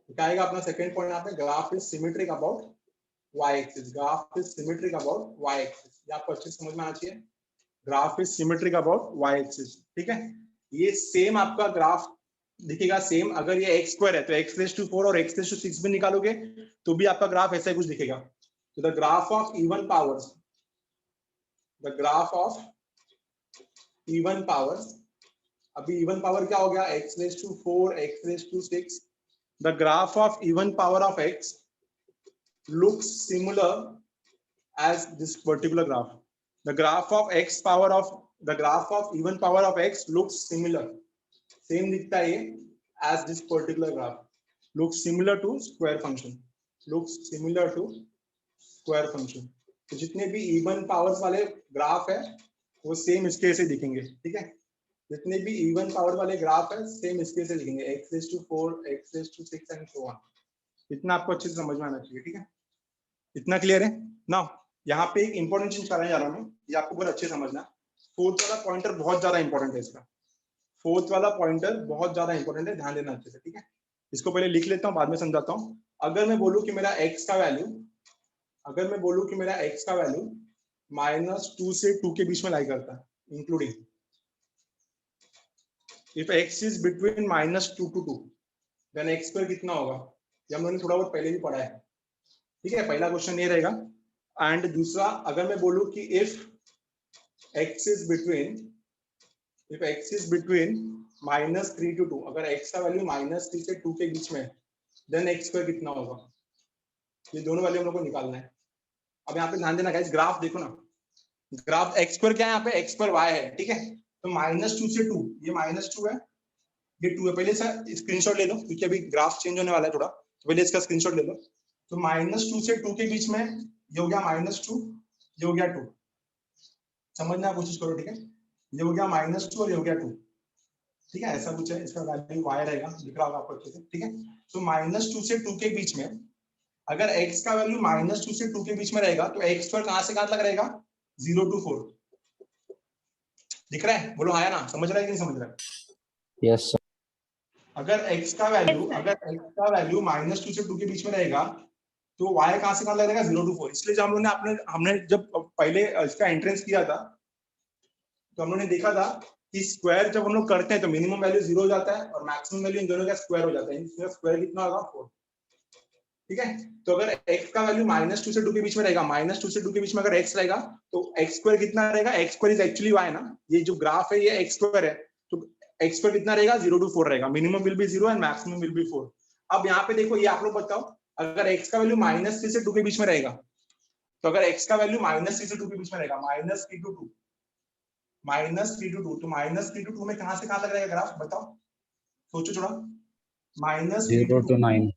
क्या आएगा अपना सेकंड पॉइंट यहाँ पे, graph is symmetric about y axis. Graph is symmetric about y axis, ये आपको अच्छे से समझ में आना चाहिए। Graph is symmetric about y axis. ठीक है, ये सेम आपका ग्राफ दिखेगा सेम। अगर ये एक्स स्क्वायर है तो एक्स रेज टू 4 और एक्स रेज टू 6 भी निकालोगे तो भी आपका ग्राफ ऐसा ही कुछ दिखेगा। तो the graph of even powers, the graph of even powers, अभी इवन पावर क्या हो गया, x raise to 4, x raise to 6। The graph of even power of x looks similar as this particular graph. The graph of x power of, the graph of even power of x looks similar, same दिखता है ये, as this particular graph looks similar to square function, looks similar to square function। तो जितने भी even powers वाले graph है वो same इसके ऐसे दिखेंगे। ठीक है, जितने भी इवन पावर वाले ग्राफ है सेम इसके ऐसे दिखेंगे, x raised to 4, x raised to 6 and so on। इतना आपको अच्छे से समझ में आना चाहिए। ठीक है, इतना क्लियर है ना? यहाँ पे एक इंपॉर्टेंट चीज कराने जा रहा हूँ, ये आपको बहुत अच्छे समझना। फोर्थ वाला पॉइंटर बहुत ज्यादा इंपॉर्टेंट है इसका, फोर्थ वाला पॉइंटर बहुत ज्यादा इंपॉर्टेंट है, ध्यान देना अच्छे से। ठीक है, इसको पहले लिख लेता हूँ, बाद में समझाता हूँ। अगर मैं बोलूँ कि मेरा x का वैल्यू, अगर मैं बोलूँ कि मेरा x का वैल्यू -2 से 2 के बीच में लाई करता है, including if x is between -2 to 2, then x square कितना होगा, ये हम लोगों ने थोड़ा बहुत पहले भी पढ़ा है। ठीक है, पहला क्वेश्चन ये रहेगा। एंड दूसरा, अगर मैं बोलूं कि if x is between, if x is between -3 to 2, अगर x का वैल्यू -3 से 2 के बीच में, देन x स्क्वायर कितना होगा। ये दोनों वैल्यू हम लोग को निकालना है। अब यहाँ पे ध्यान देना गाइस, ग्राफ देखो ना, ग्राफ x स्क्वायर क्या है, यहाँ पे x स्क्वायर y है। ठीक है, तो -2 से 2, ये -2 है, ये 2 है। पहले इसका स्क्रीनशॉट ले लो क्योंकि अभी ग्राफ चेंज होने वाला है थोड़ा, तो पहले इसका स्क्रीनशॉट ले लो। तो -2 से 2 के बीच में ये हो गया -2, ये हो गया 2, समझना कोशिश करो। ठीक है, ये हो गया -2 और ये हो गया 2। ठीक है, ऐसा कुछ है, इसका वैल्यू y रहेगा, दिख रहा होगा आपको अच्छे से। ठीक है, तो -2 से 2 के बीच में अगर x का वैल्यू -2 से 2 के बीच में रहेगा तो x स्क्वायर कहां से कहां तक रहेगा, 0 to 4। दिख रहा है? बोलो आया ना, समझ रहा है कि नहीं समझ रहा है? Yes sir. अगर x का वैल्यू, अगर x का वैल्यू -2 से 2 के बीच में रहेगा तो y कहां से कहां लगेगा, 0 to 4। इसलिए जब हम लोगों ने हमने जब पहले इसका एंट्रेंस किया था तो हम लोगों ने देखा था कि स्क्वायर जब हम लोग करते हैं तो मिनिमम वैल्यू 0 हो जाता है और मैक्सिमम वैल्यू इन दोनों का स्क्वायर हो जाता है। इसमें स्क्वायर कितना होगा, 4। ठीक है। तो अगर x का वैल्यू -2 से 2 के बीच में रहेगा, -2 से 2 के बीच में अगर x रहेगा तो x स्क्वायर कितना रहेगा, x square is actually y ना, ये जो ग्राफ है ये x स्क्वायर है, तो x स्क्वायर कितना रहेगा, 0 to 4 रहेगा, minimum will be 0 and maximum will be 4। अब यहाँ पे देखो, ये आप लोग बताओ, अगर x का वैल्यू -3 से 2 के बीच में रहेगा, तो अगर x का वैल्यू -3 से 2 के बीच में रहेगा, -3 to 2, तो -3 to 2 में कहां से कहां तक रहेगा ग्राफ, बताओ, सोचो थोड़ा। -3 0 to to 9.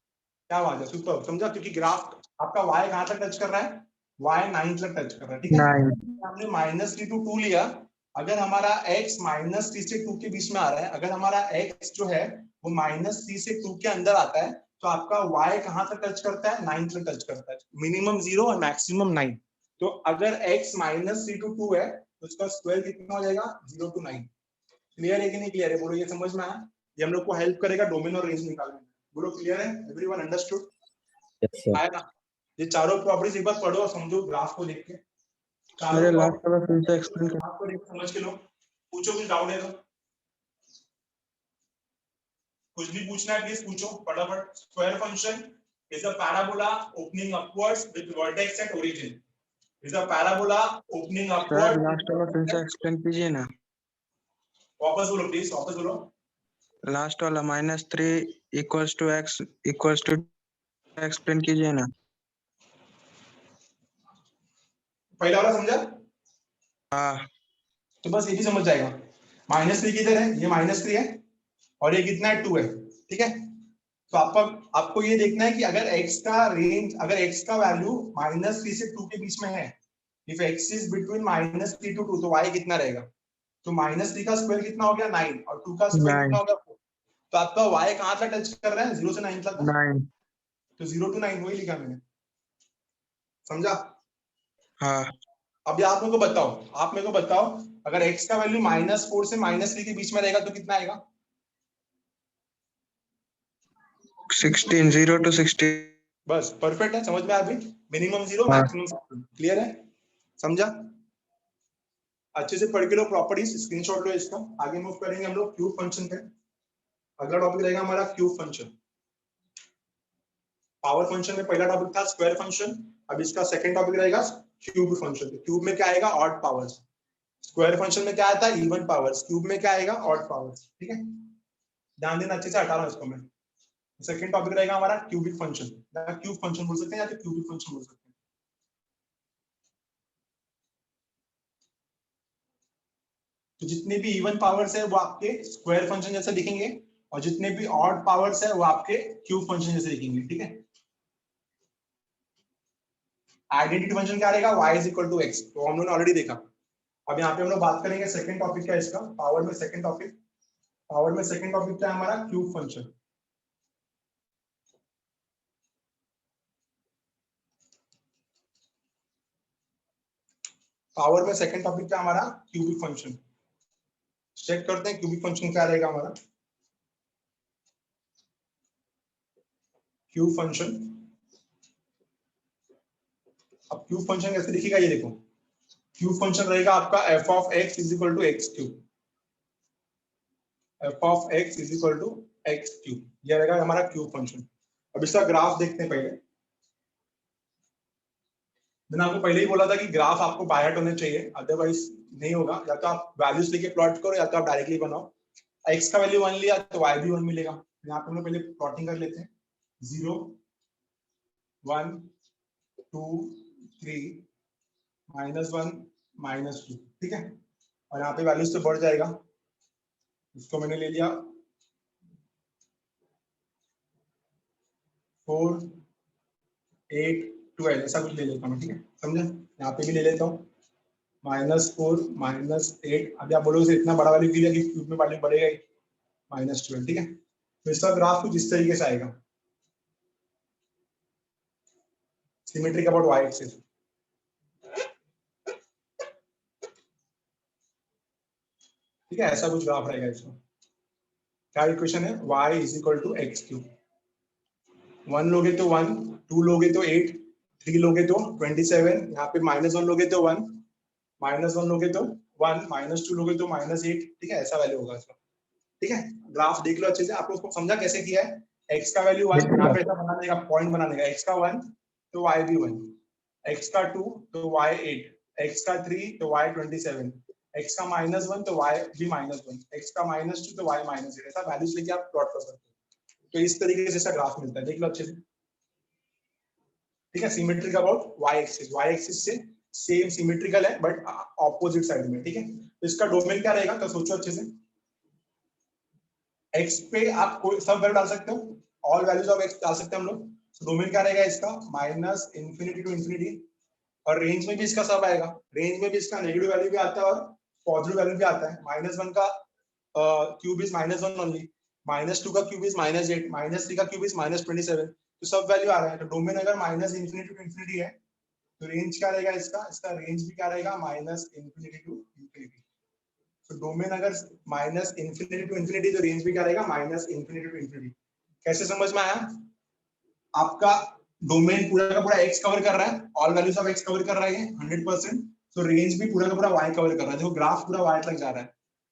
क्या बात है, सुपर, समझा, क्योंकि ग्राफ आपका y कहां तक टच कर रहा है, y 9 तक टच कर रहा है, ठीक है। 9 हमने -3 to 2 लिया, अगर हमारा x -3 से 2 के बीच में आ रहा है, अगर हमारा x जो है वो -3 से 2 के अंदर आता है, तो आपका y कहां तक टच करता है, 9 तक टच करता है, मिनिमम 0 और मैक्सिमम 9। तो अगर x -3 to 2 है तो उसका स्क्वायर कितना हो जाएगा, 0 to 9। क्लियर है कि नहीं क्लियर है, बोलो, ये समझ में आया, ये हम लोग को हेल्प करेगा डोमेन और रेंज निकालने में, बोलो क्लियर है, एवरीवन अंडरस्टूड, Yes, sir. आया ना। ये चारों प्रॉपर्टीज एक बार पढ़ो और समझो ग्राफ को देख के, चारों मेरे लास्ट properties वाला फिर से एक्सप्लेन कर। ग्राफ को देख के समझ के लो, पूछो कुछ डाउट है तो, कुछ भी पूछना है प्लीज पूछो फटाफट। Square function is a parabola opening upwards with vertex at origin, is a parabola opening sir upward. Last वाला फिर से एक्सप्लेन कीजिए ना। वापस बोलो प्लीज, वापस बोलो। लास्ट वाला -3 equals to x equals to explain कीजिए ना। पहला वाला समझा, हाँ तो बस ये भी समझ जाएगा। -3 किधर है, ये -3 है और ये कितना है, 2 है, ठीक है। तो आपको ये देखना है कि अगर x का रेंज, अगर x का वैल्यू -3 से 2 के बीच में है, if x is between -3 to 2, तो y कितना रहेगा, तो -3 का स्क्वायर कितना हो गया, 9, और 2 का स्क्वायर 9 कितना हो गया, 4। तो आपका y कहां तक टच कर रहा है, 0 से 9 तक, 9 तो 0 to 9 वही लिखा मैंने, समझा। हाँ अब आप मेरे को बताओ, अगर x का वैल्यू -4 से -3 के बीच में रहेगा तो कितना आएगा, 16 0 to 16। बस परफेक्ट है, समझ में अभी, मिनिमम 0 हाँ। मैक्सिमम, क्लियर है, समझा। अच्छे से पढ़ के लो प्रॉपर्टीज, स्क्रीनशॉट लो इसका। आगे मूव करेंगे हम लोग क्यूब फंक्शन पे। अगला टॉपिक रहेगा हमारा क्यूब फंक्शन। पावर फंक्शन में पहला टॉपिक था स्क्वायर फंक्शन, अब इसका सेकंड टॉपिक रहेगा क्यूब फंक्शन। क्यूब में क्या आएगा, ऑड पावर्स। स्क्वायर फंक्शन में क्या आता है, इवन पावर्स। क्यूब में क्या आएगा, ऑड पावर्स, ठीक है। ध्यान देना, अच्छे से हटा रहा हूं इसको मैं। सेकंड टॉपिक रहेगा हमारा क्यूबिक फंक्शन, या क्यूब फंक्शन बोल सकते हैं या तो क्यूबिक फंक्शन बोल सकते हैं। तो जितने भी इवन पावर्स है वो आपके स्क्वायर फंक्शन जैसे दिखेंगे, और जितने भी ऑड पावर्स है वो आपके क्यूब फंक्शन जैसे दिखेंगे, ठीक है। आइडेंटिटी फंक्शन क्या रहेगा, y is equal to x, तो हम लोगों ने ऑलरेडी देखा। अब यहाँ पे हम लोग बात करेंगे सेकंड टॉपिक क्या है इसका, पावर में सेकंड टॉपिक। पावर में सेकंड टॉपिक क्या है हमारा, क्यूब फंक्शन। पावर में सेकंड टॉपिक क्या हमारा, क्यूबिक फंक्शन। चेक करते हैं क्यूबिक फंक्शन क्या रहेगा हमारा। क्यूब फंक्शन, अब क्यूब फंक्शन कैसे दिखेगा ये देखो। क्यूब फंक्शन रहेगा आपका f of x is equal to x cube, f of x is equal to x cube, ये रहेगा हमारा क्यूब फंक्शन। अब इसका ग्राफ देखते हैं पहले। मैंने आपको पहले ही बोला था कि ग्राफ आपको बायट होने चाहिए, अदरवाइज नहीं होगा। या तो आप वैल्यूज लेके प्लॉट करो या तो आप डायरेक्टली बनाओ। x का वैल्यू 1 लिया तो y भी 1 मिलेगा। यहाँ पे हम लोग पहले प्लॉटिंग कर लेते हैं, 0 1 2 3 -1 -2, ठीक है। और यहाँ पे वैल्यूज तो बढ़ जाएगा, इसको मैंने ले लिया 4 8 12, ऐसा कुछ ले लेता हूँ, ठीक है, समझे। यहाँ पे भी ले लेता हूँ -4 -8। अभी आप बोलोगे इतना बड़ा वैल्यू क्यों लिया, कि क्यूब में वैल्यू बढ़ेगा ही, -12, ठीक है। तो इसका ग्राफ कुछ इस तरीके से आएगा, सिमेट्रिक अबाउट y एक्सिस, ठीक है, ऐसा कुछ ग्राफ रहेगा इसका। क्या इक्वेशन है, y is equal to x cube. 1 लोगे तो 1, 2 लोगे तो 8, 3 लोगे तो 27, यहाँ पे -1 लोगे तो 1, -1 लोगे तो 1, -2 लोगे तो -8, ठीक है, ऐसा वैल्यू होगा इसका, ठीक है। ग्राफ देख लो अच्छे से, आपको उसको समझा कैसे किया है, x का वैल्यू 1 यहाँ पे ऐसा बनाने का पॉइंट बनाने का, x का 1 तो y भी 1, x का 2 तो y 8, x का 3 तो y 27, x का -1 तो y भी -1, x का -2 तो y -8, ऐसा वैल्यूज लेके आप प्लॉट कर सकते हो। तो इस तरीके से ऐसा ग्राफ मिलता है, देख लो अच्छे से, ठीक है। सिमेट्रिक अबाउट y एक्सिस से सेम सिमेट्रिकल है बट ऑपोजिट साइड में, ठीक है। तो इसका डोमेन क्या रहेगा तो सोचो अच्छे से, x पे आप कोई सब वैल्यू डाल सकते हो, ऑल वैल्यूज ऑफ x डाल सकते हैं हम लोग। तो डोमेन क्या रहेगा इसका -∞ to ∞, और रेंज में भी इसका सब आएगा, रेंज में भी इसका नेगेटिव वैल्यू भी आता है और पॉजिटिव वैल्यू भी आता है। -1 का क्यूब इज -1 ओनली, -2 का क्यूब इज -8, -3 का क्यूब इज -27, तो सब वैल्यू आ रहा है। तो डोमेन अगर -∞ to ∞ है तो रेंज क्या रहेगा इसका रेंज भी क्या रहेगा -∞ to ∞। तो डोमेन अगर -∞ to ∞, तो रेंज भी क्या रहेगा -∞ to ∞। कैसे समझ में आया? आपका डोमेन पूरा का पूरा x कवर कर रहा है, all values of x cover कर रहा है 100%, तो रेंज भी पूरा का पूरा y कवर कर रहा है। देखो ग्राफ पूरा y तक जा रहा है,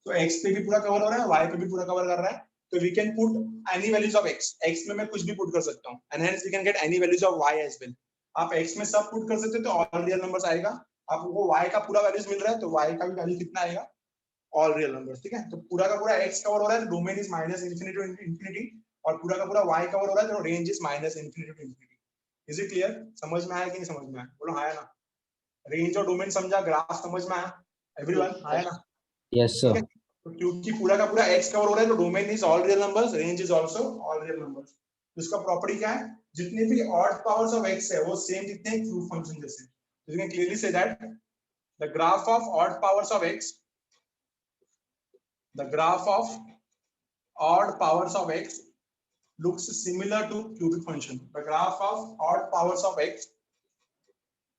तो x पे भी पूरा कवर हो रहा है, y पे भी पूरा कवर कर रहा है। तो we can put any values of x में मैं कुछ भी पुट कर सकता हूं, and hence we can get any values of y as well. आप x में सब पुट कर सकते हो तो ऑल रियल नंबर्स आएगा। आपको y का पूरा वैल्यूज मिल रहा है तो y का भी वैल्यू कितना आएगा, ऑल रियल नंबर्स, ठीक है। तो पूरा का पूरा x कवर हो रहा है, डोमेन इज -∞ to ∞, और पूरा का पूरा y कवर हो रहा है, तो range is -∞ to ∞। Is it clear? समझ में आया कि नहीं समझ में आया? बोलो आया ना? रेंज और डोमेन समझा, ग्राफ समझ में आया एवरीवन? आया ना? Yes, ठीक sir. है। तो क्योंकि पूरा का पूरा x कवर हो रहा है तो domain is all real numbers, range is also all real numbers. तो इसका प्रॉपर्टी क्या है, जितने भी ऑड पावर्स ऑफ x है वो सेम जितने हैं क्यूब फंक्शन जैसे। तो यू कैन क्लियरली से that the graph of odd powers of x, the graph of odd powers of x looks similar to cubic function. The graph of odd powers of x,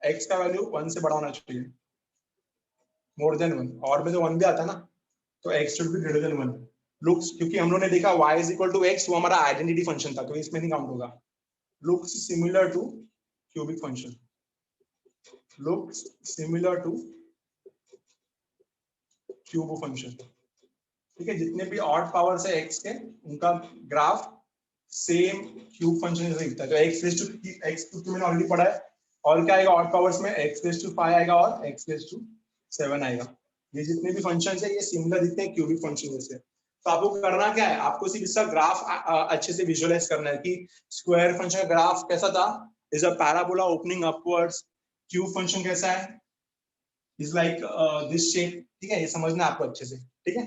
x का value 1 से बड़ा होना चाहिए, मोर than 1, और में तो 1 भी आता है ना, तो x should be greater than 1. looks, क्योंकि हम लोगों ने देखा y is equal to x, वो हमारा आइडेंटिटी फंक्शन था, तो इसमें नहीं काउंट होगा। looks similar to cubic function, looks similar to cube function, ठीक है। जितने भी ऑड पावर्स है x के, उनका ग्राफ सेम क्यूब फंक्शन जैसा दिखता है। तो x रेज़ टू x तो मैंने ऑलरेडी पढ़ा है, और क्या आएगा ऑड पावर्स में, x रेज़ टू 5 आएगा और x रेज़ टू 7 आएगा। ये जितने भी फंक्शंस है ये सिमिलर दिखते हैं क्यूबिक फंक्शन जैसे। तो आपको करना क्या है, आपको सिर्फ इसका ग्राफ अच्छे से विजुअलाइज करना है कि स्क्वायर फंक्शन का ग्राफ कैसा था, is a parabola opening upwards. Cube function कैसा है, इज लाइक दिस शेप, ठीक है। ये समझना है आपको अच्छे से, ठीक है।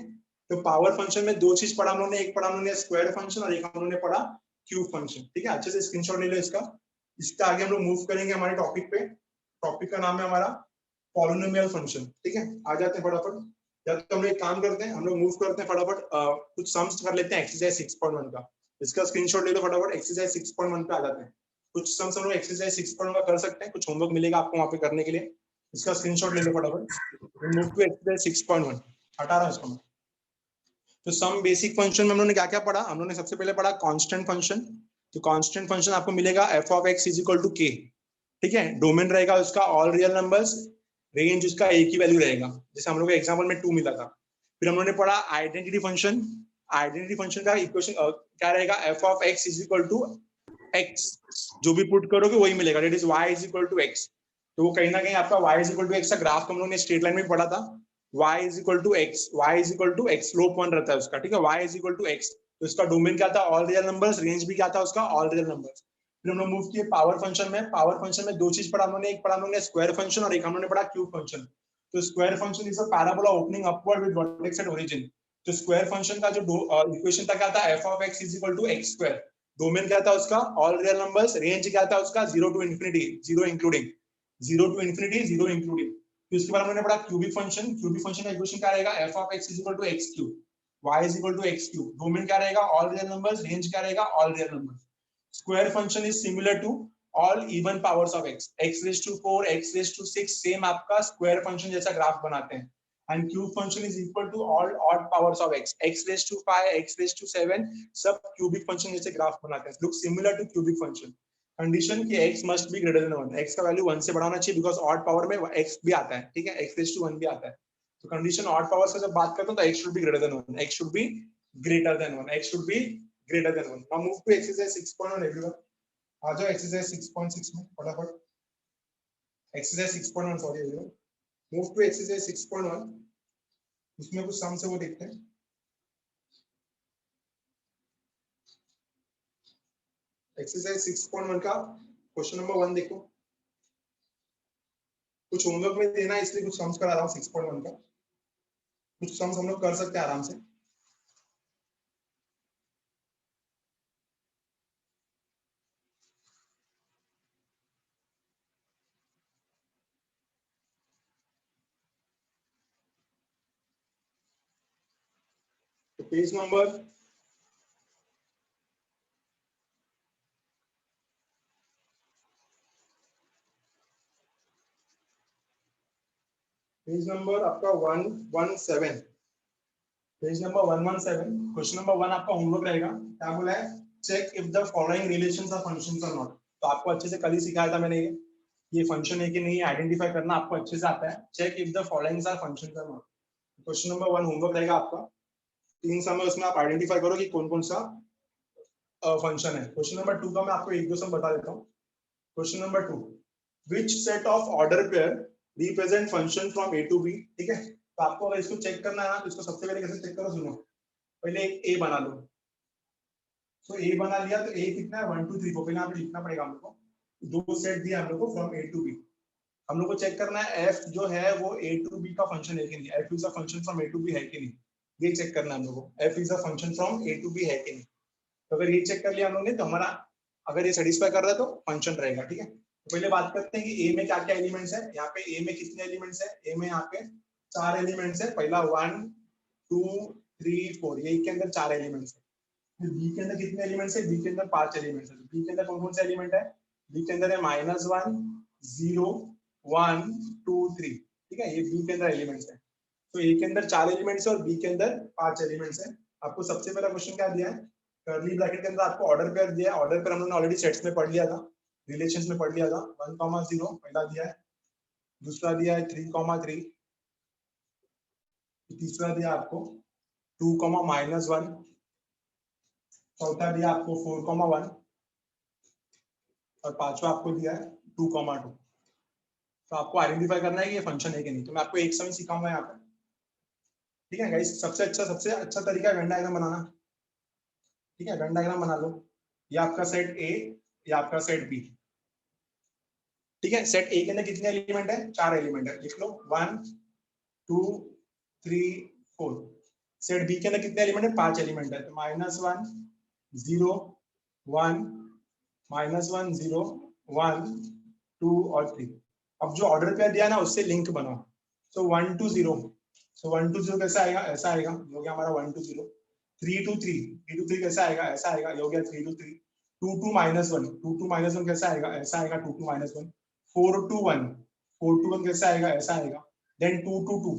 तो पावर फंक्शन में दो चीज पढ़ा हम लोगों ने, एक पढ़ा हम लोगों ने स्क्वायर फंक्शन और एक हम लोगों ने पढ़ा क्यूब फंक्शन, ठीक है। अच्छे से स्क्रीनशॉट ले लो इसका। इसके आगे हम लोग मूव करेंगे हमारे टॉपिक पे। टॉपिक का नाम है हमारा पॉलिनोमियल फंक्शन, ठीक है। आ जाते हैं फटाफट, या तो हम लोग एक काम करते हैं, हम लोग मूव करते हैं फटाफट, कुछ सम्स कर लेते हैं एक्सरसाइज 6.1 का। इसका स्क्रीनशॉट ले लो फटाफट, एक्सरसाइज 6.1 पे आ जाते हैं। कुछ सम्स हम लोग एक्सरसाइज 6.1 का कर सकते हैं, कुछ होमवर्क मिलेगा आपको वहां पे करने के लिए। इसका स्क्रीनशॉट ले लो फटाफट। मूव टू एक्सरसाइज 6.1, हटा रहा हूं इसको। तो सम बेसिक फंक्शन में हम लोगों ने क्या क्या पढ़ा, हम लोगों ने सबसे पहले पढ़ा कांस्टेंट फंक्शन। तो कांस्टेंट फंक्शन आपको मिलेगा f of x is equal to k, ठीक है। डोमेन रहेगा उसका ऑल रियल नंबर्स, रेंज उसका एक ही वैल्यू रहेगा, जैसे हम लोग को एग्जांपल में 2 मिला था। फिर हम लोगों ने पढ़ा आइडेंटिटी फंक्शन। आइडेंटिटी फंक्शन का इक्वेशन क्या रहेगा, f of x is equal to x, जो भी पुट करोगे वही मिलेगा, that is y is equal to x। तो वो कहीं ना कहीं आपका y is equal to x का ग्राफ हम लोगों ने स्ट्रेट लाइन में पढ़ा था, y is equal to x, y is equal to x, slope 1 रहता है उसका, ठीक है। y is equal to x, तो इसका डोमेन क्या था, ऑल रियल नंबर्स, रेंज भी क्या था उसका, ऑल रियल नंबर्स। फिर हम लोग मूव किए पावर फंक्शन में। पावर फंक्शन में दो चीज पढ़ा हम लोगों ने, एक पढ़ा हम लोगों ने स्क्वायर फंक्शन और एक हम लोगों ने पढ़ा क्यूब फंक्शन। तो square function is a parabola opening upward with vertex at origin. तो स्क्वायर फंक्शन का जो इक्वेशन था क्या था, f of x is equal to x square। Domain क्या था उसका, ऑल रियल नंबर्स, रेंज क्या था उसका, 0 to infinity, 0 including, 0 to infinity, 0 including। तो इसके बाद हमने पढ़ा क्यूबिक फंक्शन। क्यूबिक फंक्शन का इक्वेशन क्या रहेगा, f of x is equal to x cube, y is equal to x cube। Domain क्या रहेगा, ऑल रियल नंबर्स, रेंज क्या रहेगा, all real numbers. Square function is similar to all even powers of x, x raised to 4, x raised to 6, same आपका square function जैसा graph बनाते हैं। And cube function is equal to all odd powers of x, x raised to 5, x raised to 7, सब cubic function जैसे graph बनाते हैं, look similar to cubic function. Condition कि x must be greater than 1, x का value 1 से बड़ा होना चाहिए, बिकॉज़ ऑड पावर में x भी आता है, ठीक है, x raised to 1 भी आता है। तो कंडीशन ऑड पावर से जब बात करते हैं तो x should be greater than 1, x should be greater than 1, x should be greater than 1. Now move to exercise 6.1 everyone. आ जाओ exercise 6.6 में फटाफट. Exercise 6.1 sorry everyone. Move to exercise 6.1. उसमें कुछ sums है वो देखते हैं. Exercise 6.1 का क्वेश्चन नंबर 1 देखो. कुछ होमवर्क में देना है इसलिए कुछ सम्स करा रहा हूँ 6.1 का. कुछ सम्स हम लोग कर सकते हैं आराम से. तो पेज नंबर आपका 117. पेज नंबर 117 क्वेश्चन नंबर 1 आपका होमवर्क रहेगा. क्या बोला है? Check if the following relations are functions or not. तो आपको अच्छे से कल ही सिखाया था मैंने ये फंक्शन है कि नहीं आइडेंटिफाई करना आपको अच्छे से आता है. Check if the following are functions or not. Question number 1 homework रहेगा आपका. 3 सम है उसमें आप आइडेंटिफाई करो कि कौन कौन सा फंक्शन है. क्वेश्चन नंबर 2 का मैं आपको एक दो सम बता देता हूँ. Question number 2 which set of order pair represent function from a to b. ठीक है, तो आपको अगर इसको चेक करना है ना तो इसको सबसे पहले कैसे चेक करो सुनो. पहले एक a बना लो. तो a बना लिया तो a कितना है 1 2 3 4. पहले यहाँ पे लिखना पड़ेगा हम लोग को. दो सेट दिया हम लोग को फ्रॉम a to b. हम लोग को चेक करना है f जो है वो a to b का फंक्शन है कि नहीं. f is a function from a to b है कि नहीं, ये चेक करना है हम लोग को. f is a function from a to b है कि नहीं. तो अगर ये चेक कर लिया हम लोग ने तो हमारा अगर ये सेटिस्फाई कर रहा है तो फंक्शन रहेगा. ठीक है, तो पहले बात करते हैं कि a में क्या क्या एलिमेंट्स है. यहाँ पे a में कितने एलिमेंट्स है? a में यहाँ पे 4 एलिमेंट्स है. पहला 1 2 3 4, ये के अंदर 4 एलिमेंट्स है. फिर b के अंदर कितने एलिमेंट्स है? b के अंदर 5 एलिमेंट्स है. b के अंदर कौन कौन से एलिमेंट है? b के अंदर है -1 0 1 2 3. ठीक है, ये b के अंदर एलिमेंट्स है. तो a के अंदर 4 एलिमेंट्स है और b के अंदर 5 एलिमेंट्स है. आपको सबसे पहला क्वेश्चन क्या दिया है? कर्ली ब्रैकेट के अंदर आपको ऑर्डर पेयर दिया है. ऑर्डर पेयर हम लोगों ने ऑलरेडी सेट्स में पढ़ लिया था, रिलेशंस में पढ़ लिया था. 1,0 पहला दिया है, दूसरा दिया है 3,3, तीसरा दिया आपको 2,-1, चौथा दिया आपको 4,1 और पांचवा आपको दिया है 2,2. तो आपको आइडेंटिफाई करना है कि ये फंक्शन है कि नहीं. तो मैं आपको एक समय सिखाऊंगा यहाँ पे. ठीक है गाइस, सबसे अच्छा तरीका है वेन डायग्राम बनाना. ठीक है, वेन डायग्राम बना लो. ये आपका सेट ए, ये आपका सेट बी. ठीक है, सेट ए के अंदर कितने एलिमेंट है? 4 एलिमेंट है. लिख लो 1 2 3 4. सेट बी के अंदर कितने एलिमेंट है? 5 एलिमेंट है. तो -1 0 1 -1 0 1 2 और 3. अब जो ऑर्डर पेयर दिया ना उससे लिंक बनाओ. सो 1 2 0. सो 1 2 0 कैसा आएगा? ऐसा आएगा, हो गया हमारा 1 2 0. 3 2 3, 3 2 3 कैसा आएगा? ऐसा आएगा, हो गया 3 2 3. 2 2 -1, 2 2 -1 कैसा आएगा? ऐसा आएगा 2 2 -1. 4 2 1, 4 2 1 कैसा आएगा? ऐसा आएगा. देन 2 2 2,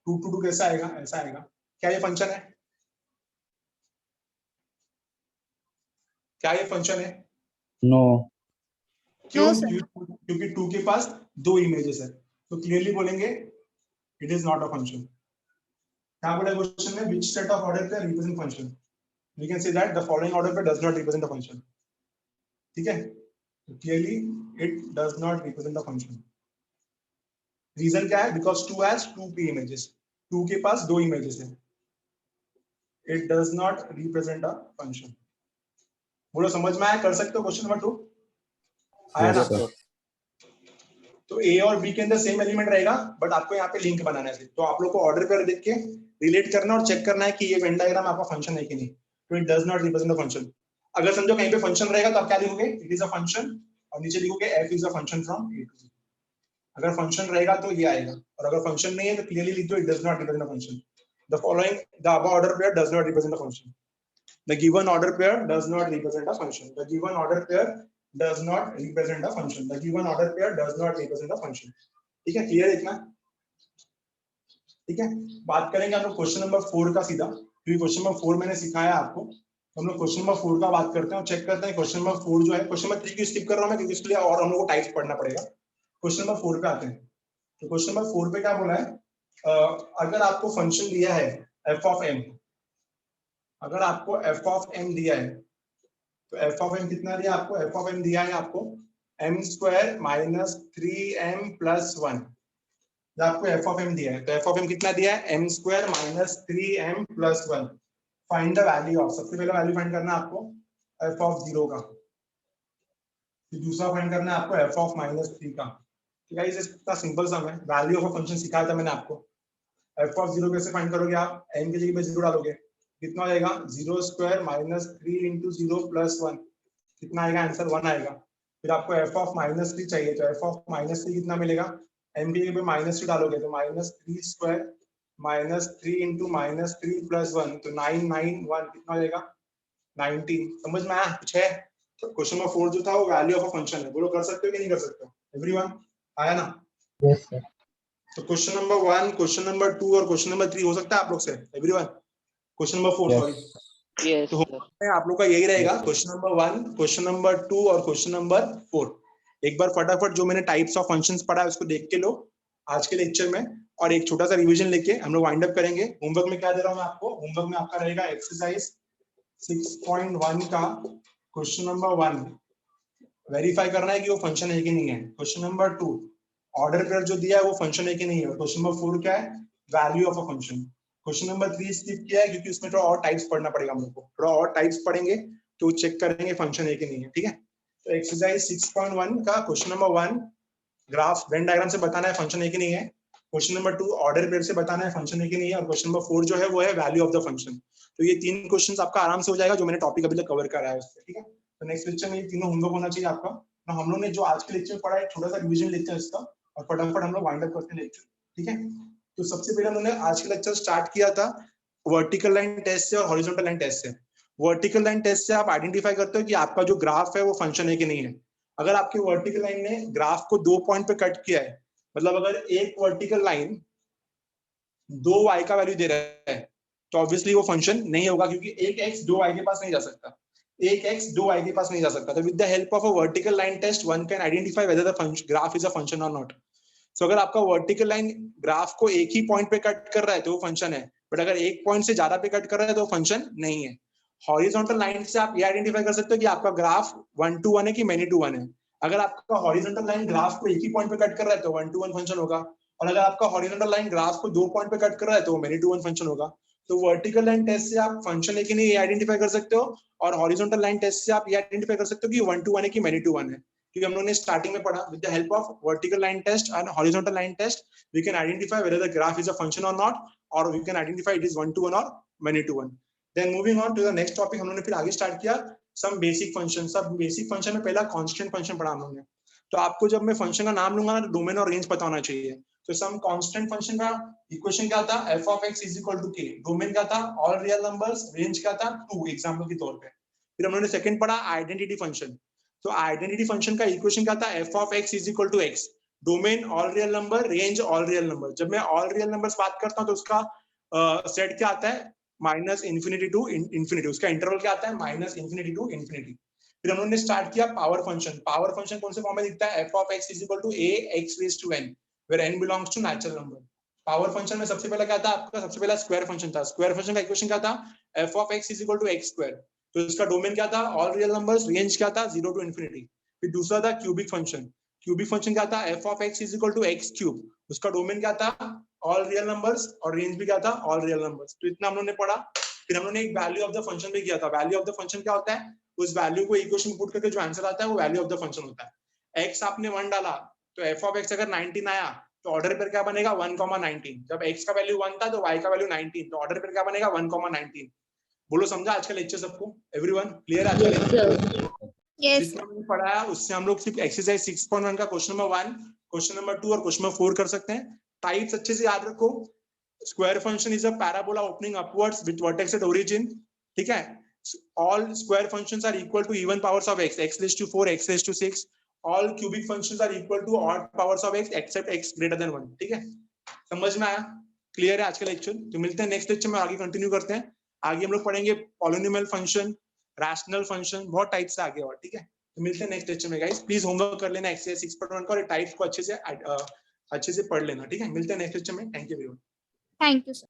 2 2 2 कैसा आएगा? ऐसा आएगा. क्या ये फंक्शन है? क्या ये फंक्शन है? नो. क्यों? क्योंकि 2 के पास 2 इमेजेस है. तो क्लियरली बोलेंगे it is not a function. क्या बोला क्वेश्चन में? Which set of order pair represent function? We can say that the following order pair does not represent a function. ठीक है, तो clearly it does not represent a function. Reason क्या है? Because 2 has 2 p images. 2 के पास 2 images है. It does not represent a function. बोलो समझ में आया? कर सकते हो क्वेश्चन नंबर 2? आया Yes, ना? sir. तो ए और बी के अंदर सेम एलिमेंट रहेगा बट आपको यहाँ पे लिंक बनाना है. तो आप लोग को ऑर्डर पेयर देख के रिलेट करना और चेक करना है कि ये वेन डायग्राम आपका फंक्शन है कि नहीं. तो it does not represent a function. अगर समझो कहीं पे फंक्शन रहेगा तो आप क्या लिखोगे? इट इज अ फंक्शन और नीचे लिखोगे F is a function from A to B. अगर फंक्शन रहेगा तो ये आएगा और अगर फंक्शन नहीं है तो क्लियरली लिख दो it does not represent a function. The following the above order pair does not represent a function. The given order pair does not represent a function. The given order pair does not represent a function. The given order pair does not represent a function. ठीक है, clear है इतना? ठीक है, बात करेंगे हम लोग क्वेश्चन नंबर 4 का सीधा. क्योंकि क्वेश्चन नंबर 4 मैंने सिखाया आपको. हम लोग क्वेश्चन नंबर 4 का बात करते हैं और चेक करते हैं क्वेश्चन नंबर 4 जो है. क्वेश्चन नंबर 3 की स्किप कर रहा हूं मैं क्योंकि इसके लिए और हम लोग को टाइप्स पढ़ना पड़ेगा. क्वेश्चन नंबर 4 पे आते हैं. तो क्वेश्चन नंबर 4 पे क्या बोला है? अगर आपको फंक्शन दिया है f of m, अगर आपको एफ ऑफ एम दिया है तो एफ ऑफ एम कितना दिया आपको, एफ ऑफ एम दिया है आपको M square minus 3m plus 1, आपको एफ ऑफ एम दिया है तो एफ ऑफ एम कितना दिया है m square minus 3m plus 1। Find the value of, सबसे पहले वैल्यू फाइंड करना है आपको एफ ऑफ 0 का, दूसरा फाइंड करना है आपको एफ ऑफ माइनस 3 का। ठीक है, इतना सिंपल सम है, वैल्यू ऑफ अ फंक्शन सिखाया था मैंने आपको। एफ ऑफ 0 कैसे फाइंड करोगे आप, एम की जगह पे 0 डालोगे, कितना आएगा 0 स्क्वायर माइनस 3 इंटू 0 प्लस 1, कितना आएगा आंसर 1 आएगा। फिर आपको एफ ऑफ माइनस 3 चाहिए तो एफ ऑफ माइनस 3 कितना मिलेगा, एम की जगह पे माइनस 3 डालोगे तो minus 3 square minus 3 into minus 3 plus 1 तो 991 कितना आएगा 19। समझ में आया कुछ है? क्वेश्चन नंबर 4 जो था वो वैल्यू ऑफ अ फंक्शन है, बोलो कर सकते हो कि नहीं कर सकते हो एवरीवन, आया ना? Yes sir. तो क्वेश्चन नंबर 1, क्वेश्चन नंबर 2 और क्वेश्चन नंबर 3 हो सकता है आप लोग से everyone. Question number 4 sorry, yes तो आप लोग का यही रहेगा क्वेश्चन नंबर 1, क्वेश्चन नंबर 2 और क्वेश्चन नंबर 4। एक बार फटाफट जो मैंने टाइप्स ऑफ फंक्शंस पढ़ा है उसको देख के लो आज के लेक्चर में, और एक छोटा सा रिवीजन लेके हम लोग वाइंड अप करेंगे। होमवर्क में क्या दे रहा हूँ मैं आपको, होमवर्क में आपका रहेगा एक्सरसाइज 6.1 का क्वेश्चन नंबर 1 वेरीफाई करना है कि वो फंक्शन है कि नहीं है। क्वेश्चन नंबर 2 ऑर्डर पेयर जो दिया है वो फंक्शन है कि नहीं है। क्वेश्चन नंबर 4 क्या है, value of a function. Question number 3 skip किया है क्योंकि उसमें थोड़ा और टाइप्स पढ़ना पड़ेगा हम लोग को, थोड़ा और टाइप्स पढ़ेंगे तो चेक करेंगे फंक्शन है कि नहीं है। ठीक है, तो एक्सरसाइज 6.1 का question number 1 graph Venn diagram से बताना है फंक्शन है कि नहीं है। क्वेश्चन नंबर 2 ऑर्डर पेयर से बताना है फंक्शन है कि नहीं है, और क्वेश्चन नंबर 4 जो है वो है वैल्यू ऑफ द फंक्शन। तो ये 3 क्वेश्चंस आपका आराम से हो जाएगा जो मैंने टॉपिक अभी तक कवर करा है उससे। ठीक है, तो नेक्स्ट लेक्चर में ये तीनों होमवर्क होना चाहिए आपका। तो हम लोग ने जो आज के लेक्चर में पढ़ा है छोटा सा रिवीजन लेते हैं इसका और फटाफट हम लोग वाइंड अप करते हैं लेक्चर। ठीक है, तो सबसे पहले हमने आज के लेक्चर स्टार्ट किया था वर्टिकल लाइन टेस्ट से और हॉरिजॉन्टल लाइन टेस्ट से। वर्टिकल लाइन टेस्ट से आप आइडेंटिफाई करते हो कि आपका जो ग्राफ है वो फंक्शन है कि नहीं है। अगर आपकी वर्टिकल लाइन ने ग्राफ को 2 पॉइंट पे कट किया है, मतलब अगर एक वर्टिकल लाइन 2 y का वैल्यू दे रहा है तो ऑब्वियसली वो फंक्शन नहीं होगा, क्योंकि एक x 2 y के पास नहीं जा सकता, एक x 2 y के पास नहीं जा सकता। तो with the help of a vertical line test one can identify whether the graph is a function और नॉट। सो अगर आपका वर्टिकल लाइन ग्राफ को एक ही पॉइंट पे कट कर रहा है तो वो फंक्शन है, बट अगर एक पॉइंट से ज्यादा पे कट कर रहा है तो फंक्शन नहीं है। हॉरिजॉन्टल लाइन से आप ये आइडेंटिफाई कर सकते हो कि आपका ग्राफ 1 to 1 है कि मेनी टू 1 है। अगर आपका हॉरिजॉन्टल लाइन ग्राफ को एक ही पॉइंट पे कट कर रहा है तो 1 to 1 फंक्शन होगा, और अगर आपका हॉरिजॉन्टल लाइन ग्राफ को 2 पॉइंट पे कट कर रहा है तो मेनी टू 1 फंक्शन होगा। तो वर्टिकल लाइन टेस्ट से आप फंक्शन है कि नहीं ये आइडेंटिफाई कर सकते हो, और हॉरिजॉन्टल लाइन टेस्ट से आप ये आइडेंटिफाई कर सकते हो कि 1 to 1 है कि मेनी टू 1 है। क्योंकि हम लोगों ने स्टार्टिंग में पढ़ा with the help of vertical line test and horizontal line test we can identify whether the graph is a function और नॉट, और we can identify it is 1 to 1 or many to 1। Then moving on to the next topic, हम लोगों ने फिर आगे start किया some basic function. सब basic function में पहला कांस्टेंट फंक्शन पढ़ा हम लोगों ने। तो आपको जब मैं फंक्शन का नाम लूंगा ना तो डोमेन और रेंज पता होना चाहिए। तो सम कांस्टेंट फंक्शन का इक्वेशन क्या था, f of x is equal to k, domain क्या था ऑल रियल नंबर्स, रेंज क्या था 2 एग्जांपल के तौर पे। फिर हम लोगों ने सेकंड पढ़ा आइडेंटिटी फंक्शन। तो आइडेंटिटी फंक्शन का इक्वेशन क्या था, f of x is equal to x, domain all real number, range all real number. जब मैं ऑल रियल नंबर्स बात करता हूं तो उसका सेट क्या आता है माइनस इन्फिनिटी टू इन्फिनिटी, उसका इंटरवल क्या आता है माइनस इन्फिनिटी टू इन्फिनिटी। फिर हम लोगों ने स्टार्ट किया पावर फंक्शन। पावर फंक्शन कौन से फॉर्म में दिखता है, f of x is equal to a x raised to n where n belongs to natural number। Power function में सबसे पहला क्या था आपका, सबसे पहला स्क्वायर फंक्शन था। स्क्वायर फंक्शन का इक्वेशन क्या था, f of x is equal to x square, तो इसका डोमेन क्या था ऑल रियल नंबर्स, रेंज क्या था 0 to infinity। फिर दूसरा था क्यूबिक फंक्शन। क्यूबिक फंक्शन क्या था, f of x is equal to x cube, उसका डोमेन क्या था ऑल रियल नंबर्स और रेंज भी क्या था ऑल रियल नंबर्स। तो इतना हम लोगों ने पढ़ा। फिर हम लोगों ने एक वैल्यू ऑफ द फंक्शन भी किया था। वैल्यू ऑफ द फंक्शन क्या होता है, उस वैल्यू को इक्वेशन में पुट करके जो आंसर आता है वो वैल्यू ऑफ द फंक्शन होता है। x आपने 1 डाला तो f of x अगर 19 आया तो ऑर्डर पर क्या बनेगा 1,19। जब x का वैल्यू 1 था तो y का वैल्यू 19, तो ऑर्डर पर क्या बनेगा 1,19। बोलो समझा आज का लेक्चर सबको, एवरीवन क्लियर आज का लेक्चर? जितना मैंने पढ़ाया उससे हम लोग सिर्फ एक्सरसाइज 6.1 का क्वेश्चन नंबर 1, क्वेश्चन नंबर 2 और क्वेश्चन नंबर 4 कर सकते हैं। टाइप्स अच्छे से याद रखो। Square function is a parabola opening upwards with vertex at origin. ठीक है, all square functions are equal to even powers of x, x raised to 4, x raised to 6। all cubic functions are equal to odd powers of x except x greater than 1। ठीक है, समझ में आया, clear है आज का lecture? तो मिलते हैं नेक्स्ट लेक्चर में, आगे कंटिन्यू करते हैं। आगे हम लोग पढ़ेंगे पॉलिनोमियल फंक्शन, रैशनल फंक्शन, बहुत टाइप से आगे और। ठीक है, तो मिलते हैं नेक्स्ट लेक्चर में गाइस। प्लीज होमवर्क कर लेना एक्सरसाइज 6.1 का और टाइप्स को अच्छे से पढ़ लेना। ठीक है, मिलते हैं नेक्स्ट लेक्चर में। Thank you everyone. Thank you sir.